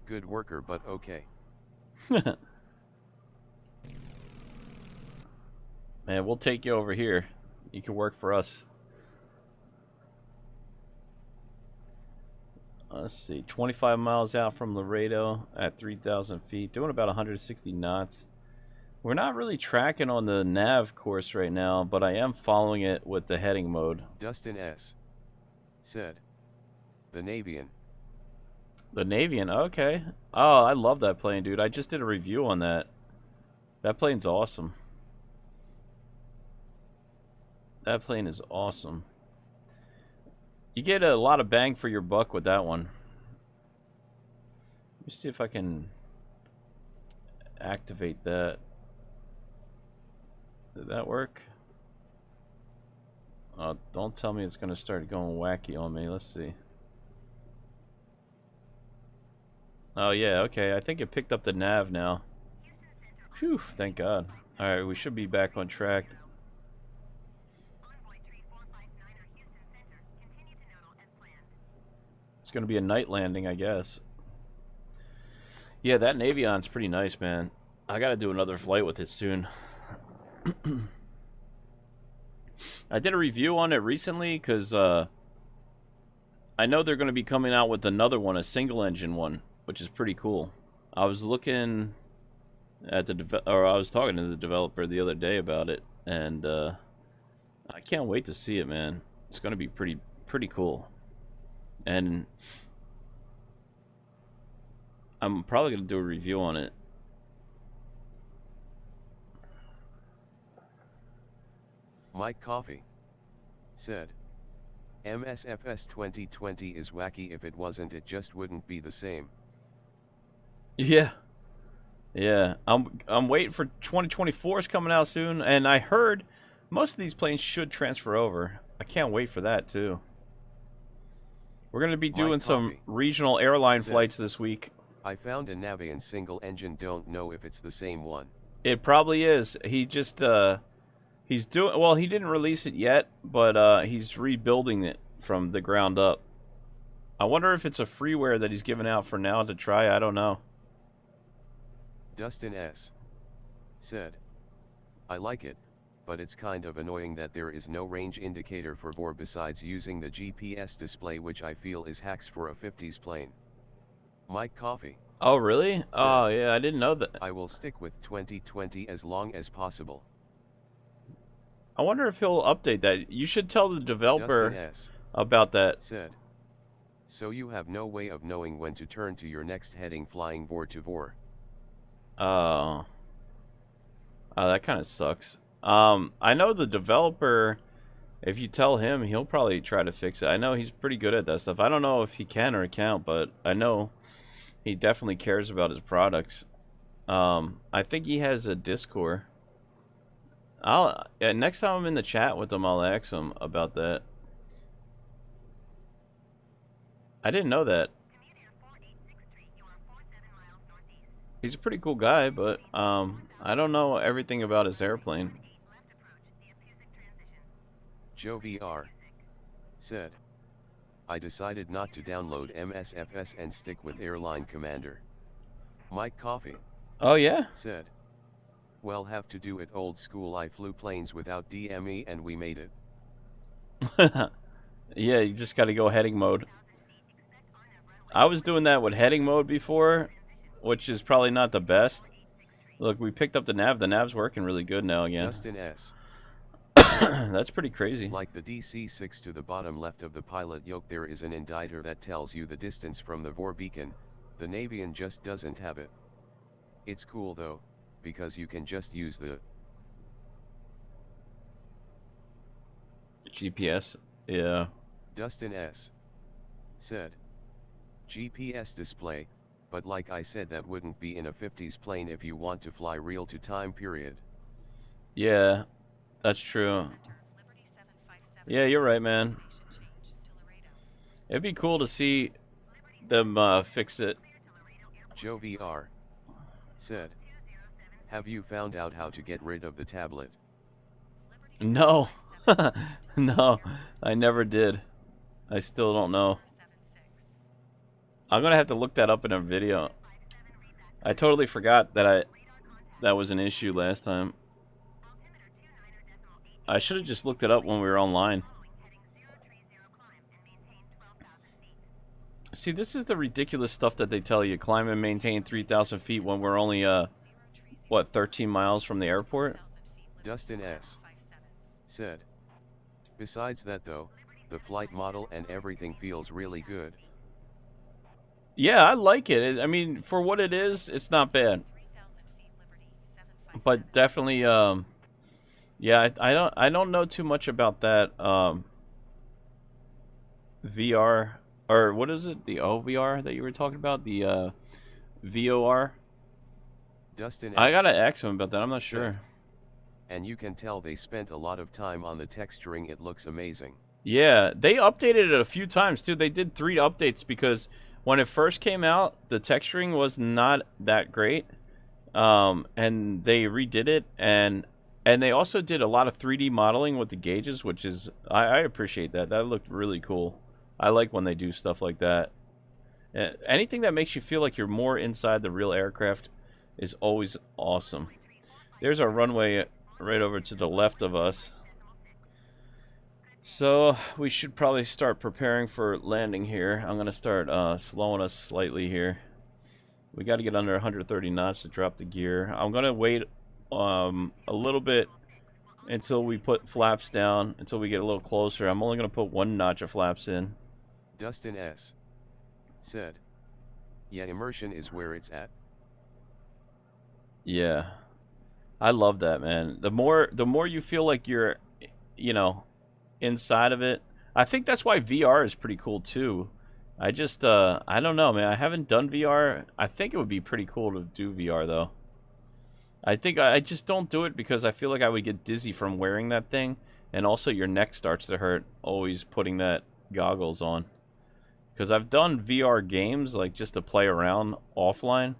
good worker but okay. Man, we'll take you over here. You can work for us. Let's see, 25 miles out from Laredo at 3,000 feet, doing about 160 knots. We're not really tracking on the nav course right now, but I am following it with the heading mode. Dustin S. said, the Navian. The Navian, okay. Oh, I love that plane, dude. I just did a review on that. That plane's awesome. That plane is awesome. You get a lot of bang for your buck with that one. Let me see if I can activate that. Did that work? Don't tell me it's going to start going wacky on me. Let's see. Oh, yeah, okay. I think it picked up the nav now. Phew, thank God. Alright, we should be back on track. It's going to be a night landing, I guess. Yeah, that Navion's pretty nice, man. I got to do another flight with it soon. I did a review on it recently because I know they're going to be coming out with another one, a single engine one, which is pretty cool. I was looking at I was talking to the developer the other day about it, and I can't wait to see it, man. It's going to be pretty cool. And I'm probably going to do a review on it. Mike Coffee said, MSFS 2020 is wacky. If it wasn't, it just wouldn't be the same. Yeah. Yeah, I'm waiting for 2024's coming out soon, and I heard most of these planes should transfer over. I can't wait for that too. We're going to be doing some regional airline flights this week. I found a Navian single engine, don't know if it's the same one. It probably is. He just he's doing, well, he didn't release it yet, but he's rebuilding it from the ground up. I wonder if it's a freeware that he's giving out for now to try. I don't know. Dustin S. said, I like it, but it's kind of annoying that there is no range indicator for bore besides using the GPS display, which I feel is hacks for a 50s plane. Mike Coffee. Oh, really? Said, oh, yeah, I didn't know that. I will stick with 2020 as long as possible. I wonder if he'll update that. You should tell the developer Dustin S. about that. said, so you have no way of knowing when to turn to your next heading flying VOR to VOR. Oh, that kind of sucks. I know the developer, if you tell him, he'll probably try to fix it. I know he's pretty good at that stuff. I don't know if he can or can't, but I know he definitely cares about his products. I think he has a Discord. Next time I'm in the chat with him, I'll ask him about that. I didn't know that. He's a pretty cool guy, but I don't know everything about his airplane. Joe VR said, I decided not to download MSFS and stick with Airline Commander. Mike Coffee. Oh yeah? Said, well, have to do it old school. I flew planes without DME and we made it. Yeah, you just got to go heading mode. I was doing that with heading mode before, which is probably not the best. Look, we picked up the nav. The nav's working really good now again. Justin S. That's pretty crazy. Like the DC-6 to the bottom left of the pilot yoke, there is an indicator that tells you the distance from the VOR beacon. The Navian just doesn't have it. It's cool though, because you can just use the GPS. Yeah. Dustin S. said. GPS display, but like I said, that wouldn't be in a 50s plane if you want to fly real-to-time period. Yeah, that's true. Yeah, you're right, man. It'd be cool to see them fix it. Joe VR said, have you found out how to get rid of the tablet? No. No, I never did. I still don't know. I'm gonna have to look that up in a video. I totally forgot that that was an issue last time. I should have just looked it up when we were online. See, this is the ridiculous stuff that they tell you. Climb and maintain 3,000 feet when we're only, what, 13 miles from the airport? Dustin S. said. Besides that though, the flight model and everything feels really good. Yeah, I like it. I mean, for what it is, it's not bad. But definitely, yeah, I don't know too much about that VR, or what is it? The OVR that you were talking about? The VOR? Dustin S. I gotta ask him about that. I'm not sure. And you can tell they spent a lot of time on the texturing. It looks amazing. Yeah, they updated it a few times too. They did 3 updates because when it first came out, the texturing was not that great. And they redid it, and they also did a lot of 3D modeling with the gauges, which is I appreciate that. That looked really cool. I like when they do stuff like that. Anything that makes you feel like you're more inside the real aircraft is always awesome. There's our runway right over to the left of us. So we should probably start preparing for landing here. I'm gonna start slowing us slightly here. We got to get under 130 knots to drop the gear. I'm gonna wait a little bit until we put flaps down, until we get a little closer. I'm only gonna put 1 notch of flaps in. Dustin S. said, yeah, immersion is where it's at. Yeah, I love that, man. The more you feel like you're, you know, inside of it. I think that's why VR is pretty cool too. I just I don't know, man. I haven't done VR. I think it would be pretty cool to do VR though. I think I just don't do it because I feel like I would get dizzy from wearing that thing, and also your neck starts to hurt always putting that goggles on. Because I've done VR games like just to play around offline,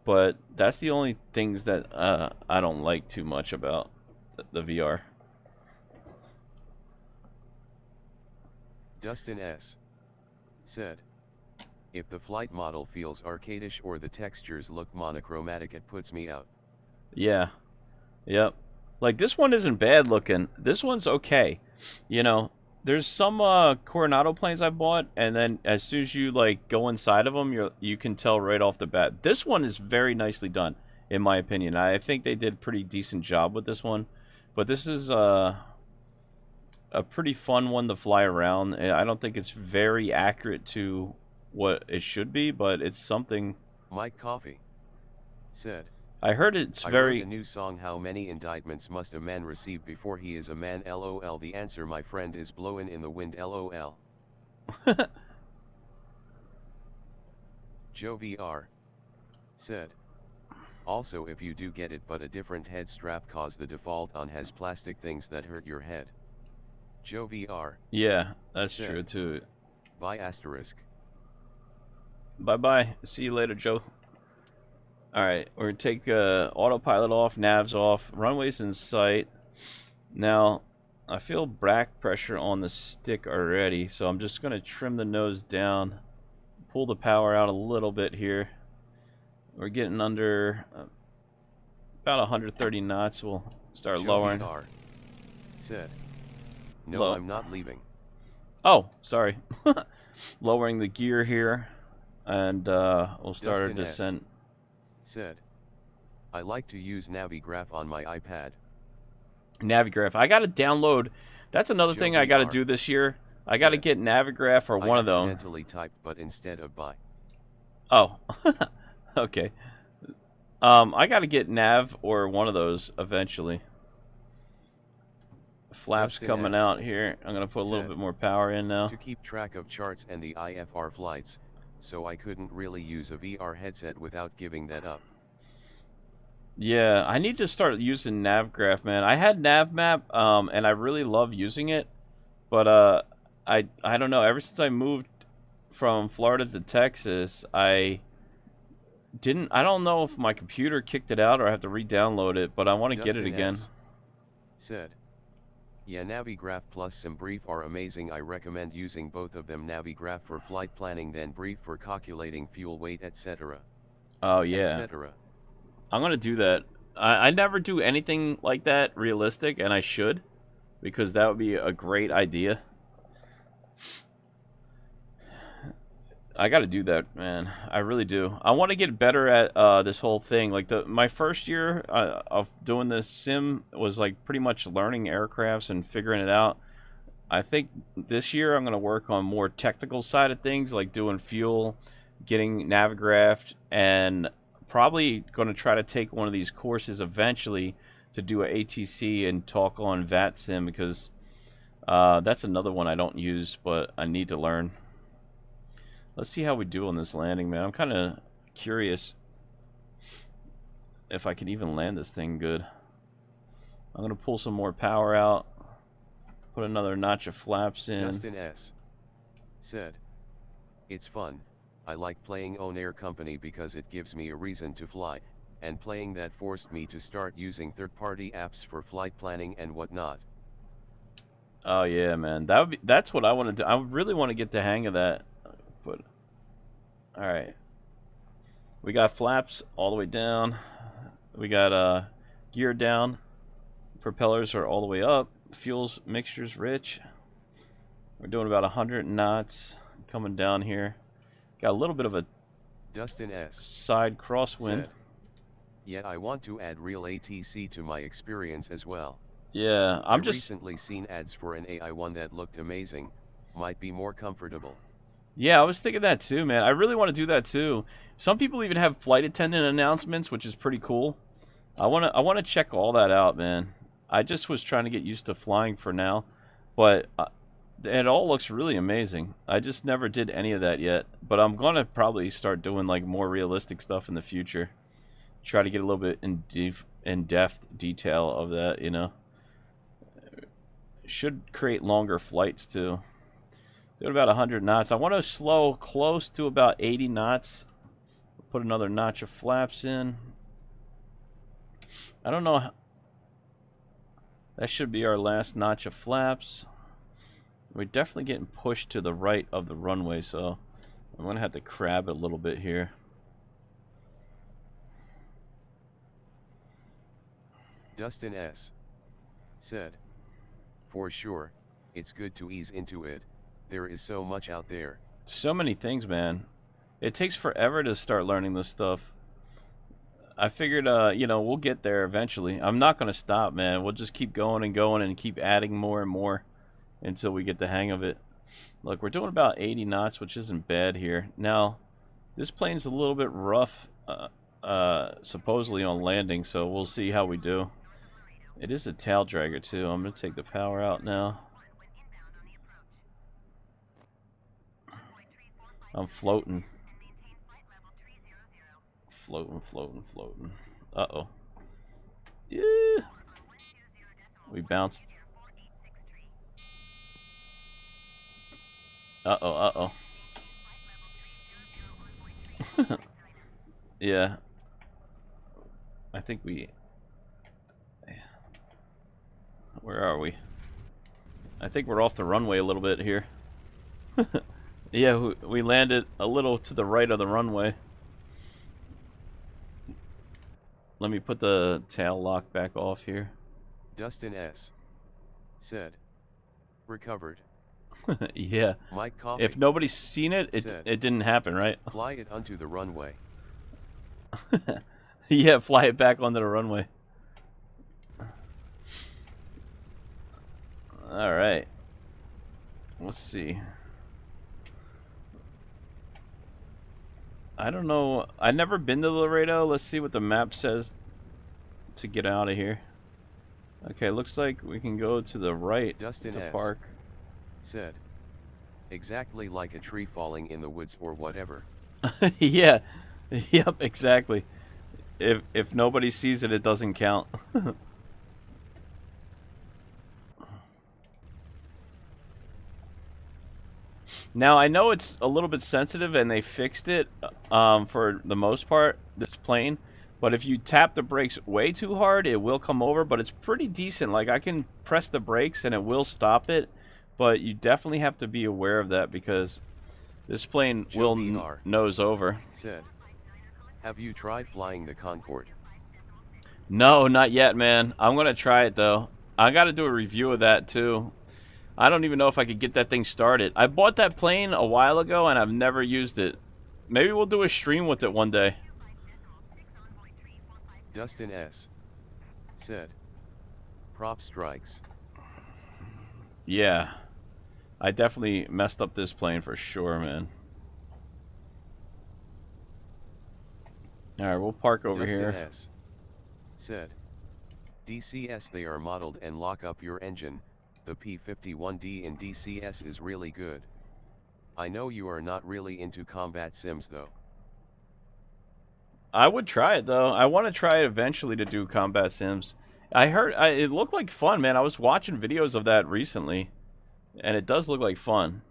but that's the only things that I don't like too much about the VR. Dustin S. said, if the flight model feels arcadish or the textures look monochromatic, it puts me out. Yeah. Yep. Like, this one isn't bad looking. This one's okay. You know, there's some Coronado planes I bought, and then as soon as you, like, go inside of them, you can tell right off the bat. This one is very nicely done, in my opinion. I think they did a pretty decent job with this one. But this is a pretty fun one to fly around. I don't think it's very accurate to what it should be, but it's something. Mike Coffey said, I heard it's very. I wrote a new song, how many indictments must a man receive before he is a man, LOL. The answer, my friend, is blowing in the wind, LOL. Joe VR said, also, if you do get it but a different head strap, cause the default on has plastic things that hurt your head. Joe VR. Yeah, that's true too. Bye asterisk. Bye-bye. See you later, Joe. Alright, we're going to take autopilot off, navs off, runways in sight. Now, I feel back pressure on the stick already, so I'm just going to trim the nose down, pull the power out a little bit here. We're getting under about 130 knots. We'll start lowering. VR said, no, Low. I'm not leaving. Oh, sorry. Lowering the gear here, and we'll start our Dustin S. descent. Said, I like to use Navigraph on my iPad. Navigraph. I got to download. That's another thing I got to do this year. I got to get Navigraph or one of them. I accidentally typed but instead of buy. Oh. Okay. I got to get Nav or one of those eventually. Flaps Justin coming S. out here. I'm going to put a little bit more power in now. To keep track of charts and the IFR flights, so I couldn't really use a VR headset without giving that up. Yeah, I need to start using Navgraph, man. I had NavMap, and I really love using it, but I don't know. Ever since I moved from Florida to Texas, I don't know if my computer kicked it out or I have to re-download it, but I want to get it again. Said, yeah, Navigraph plus SimBrief are amazing. I recommend using both of them. Navigraph for flight planning, then Brief for calculating fuel weight, etc. Oh yeah. Etc. I'm gonna do that. I never do anything like that realistic, and I should, because that would be a great idea. I got to do that, man. I really do. I want to get better at this whole thing. Like my first year of doing this sim was like pretty much learning aircrafts and figuring it out. I think this year I'm going to work on more technical side of things, like doing fuel, getting Navigraph, and probably going to try to take one of these courses eventually to do a ATC and talk on VATSIM, because that's another one I don't use, but I need to learn. Let's see how we do on this landing, man. I'm kind of curious if I can even land this thing good. I'm going to pull some more power out. Put another notch of flaps in. Justin S. said, it's fun. I like playing Own Air Company because it gives me a reason to fly, and playing that forced me to start using third-party apps for flight planning and whatnot. Oh yeah, man. That's what I want to do. I really want to get the hang of that. But all right, we got flaps all the way down. We got gear down. Propellers are all the way up. Fuels mixture's rich. We're doing about 100 knots coming down here. Got a little bit of a Dustin S. side crosswind. Said, yeah, I want to add real ATC to my experience as well. Yeah, I recently seen ads for an AI one that looked amazing. Might be more comfortable. Yeah, I was thinking that too, man. I really want to do that too. Some people even have flight attendant announcements, which is pretty cool. I want to check all that out, man. I just was trying to get used to flying for now, but it all looks really amazing. I just never did any of that yet, but I'm going to probably start doing like more realistic stuff in the future. Try to get a little bit in-depth detail of that, you know. Should create longer flights too. Doing about 100 knots. I want to slow close to about 80 knots. Put another notch of flaps in. I don't know. That should be our last notch of flaps. We're definitely getting pushed to the right of the runway, so I'm going to have to crab it a little bit here. Dustin S. said, for sure, it's good to ease into it. There is so much out there. So many things, man. It takes forever to start learning this stuff. I figured, you know, we'll get there eventually. I'm not going to stop, man. We'll just keep going and keep adding more and more until we get the hang of it. Look, we're doing about 80 knots, which isn't bad here. Now, this plane's a little bit rough, supposedly on landing, so we'll see how we do. It is a tail dragger, too. I'm going to take the power out now. I'm floating. Floating. Uh-oh. Yeah. We bounced. Uh-oh. Yeah. I think we... Where are we? I think we're off the runway a little bit here. Yeah, we landed a little to the right of the runway. Let me put the tail lock back off here. Dustin S. said, recovered. Yeah. Mike Coffee If nobody's seen it, said, it didn't happen, right? fly it onto the runway. Yeah, fly it back onto the runway. All right. Let's see. I don't know. I've never been to Laredo. Let's see what the map says to get out of here. Okay, looks like we can go to the right Dustin to S. park. Said, exactly like a tree falling in the woods or whatever. Yeah. Yep, exactly. If nobody sees it, it doesn't count. Now, I know it's a little bit sensitive and they fixed it for the most part, this plane. But if you tap the brakes way too hard, it will come over. But it's pretty decent. Like, I can press the brakes and it will stop it. But you definitely have to be aware of that because this plane will nose over. Said, have you tried flying the Concorde? No, not yet, man. I'm going to try it, though. I got to do a review of that, too. I don't even know if I could get that thing started. I bought that plane a while ago, and I've never used it. Maybe we'll do a stream with it one day. Dustin S. said, prop strikes. Yeah. I definitely messed up this plane for sure, man. Alright, we'll park over Dustin here. S. said, DCS they are modeled and lock up your engine. The P-51D in DCS is really good. I know you are not really into combat sims though. I would try it, though. I want to try it eventually to do combat sims. I heard it looked like fun, man. I was watching videos of that recently, and it does look like fun.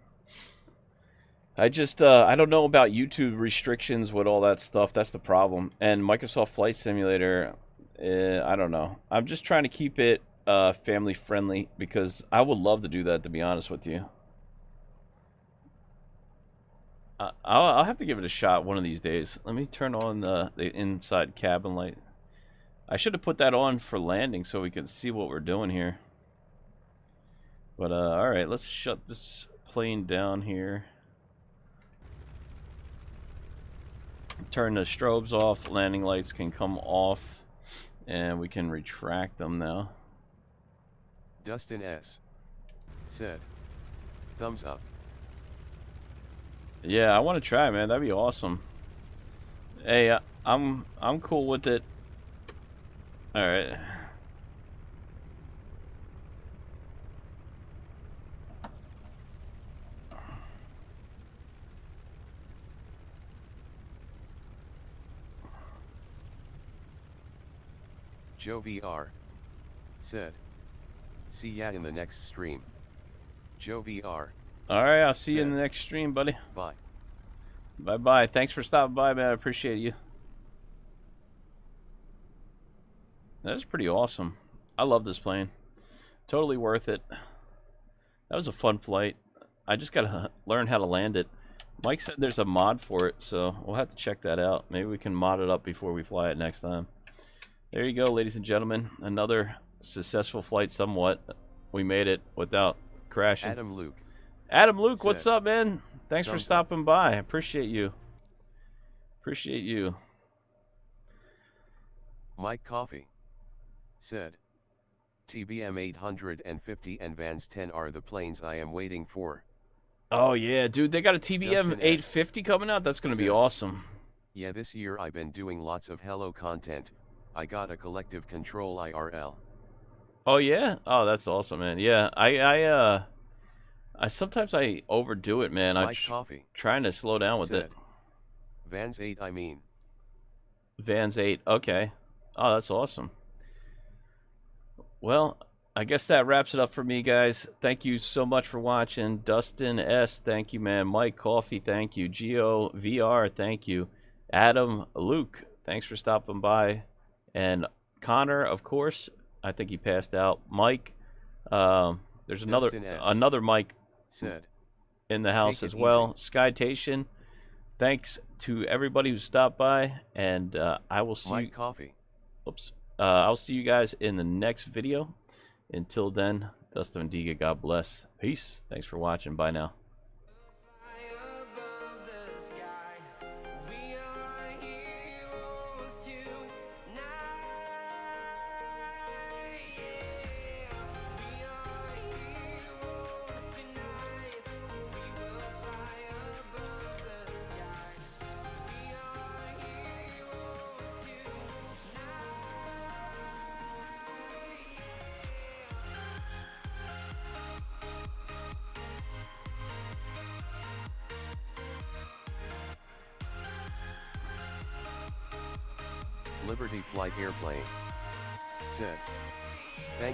I just, I don't know about YouTube restrictions with all that stuff. That's the problem. And Microsoft Flight Simulator, I don't know. I'm just trying to keep it family friendly because I would love to do that, to be honest with you. I'll have to give it a shot one of these days. Let me turn on the inside cabin light. I should have put that on for landing so we can see what we're doing here. But alright, let's shut this plane down here. Turn the strobes off, landing lights can come off, and we can retract them now. Dustin S. said, thumbs up. Yeah, I want to try, man. That'd be awesome. Hey, I'm cool with it. All right. Joe VR said, see ya in the next stream. Joe VR. Alright, I'll see you in the next stream, buddy. Bye. Bye-bye. Thanks for stopping by, man. I appreciate you. That's pretty awesome. I love this plane. Totally worth it. That was a fun flight. I just gotta learn how to land it. Mike said there's a mod for it, so we'll have to check that out. Maybe we can mod it up before we fly it next time. There you go, ladies and gentlemen. Another successful flight somewhat. We made it without crashing. Adam Luke. Adam Luke, what's up, man? Thanks for stopping up. by. I appreciate you. Appreciate you. Mike Coffee said, TBM 850 and Vans 10 are the planes I am waiting for. Oh, yeah, dude. They got a TBM 850 coming out? That's going to be awesome. Yeah, this year I've been doing lots of Hello content. I got a collective control IRL. Oh, yeah? Oh, that's awesome, man. Yeah, I sometimes I overdo it, man. I'm trying to slow down with it. Vans 8, I mean. Vans 8, okay. Oh, that's awesome. Well, I guess that wraps it up for me, guys. Thank you so much for watching. Dustin S, thank you, man. Mike Coffee, thank you. Geo VR, thank you. Adam Luke, thanks for stopping by. And Connor, of course, I think he passed out. Mike, there's another Mike said in the house as well. Skytation, thanks to everybody who stopped by, and I will see Mike Coffee. Oops. I'll see you guys in the next video. Until then, Dustin and Diga, God bless. Peace. Thanks for watching. Bye now. Liberty Flight Airplane said, "Thank you."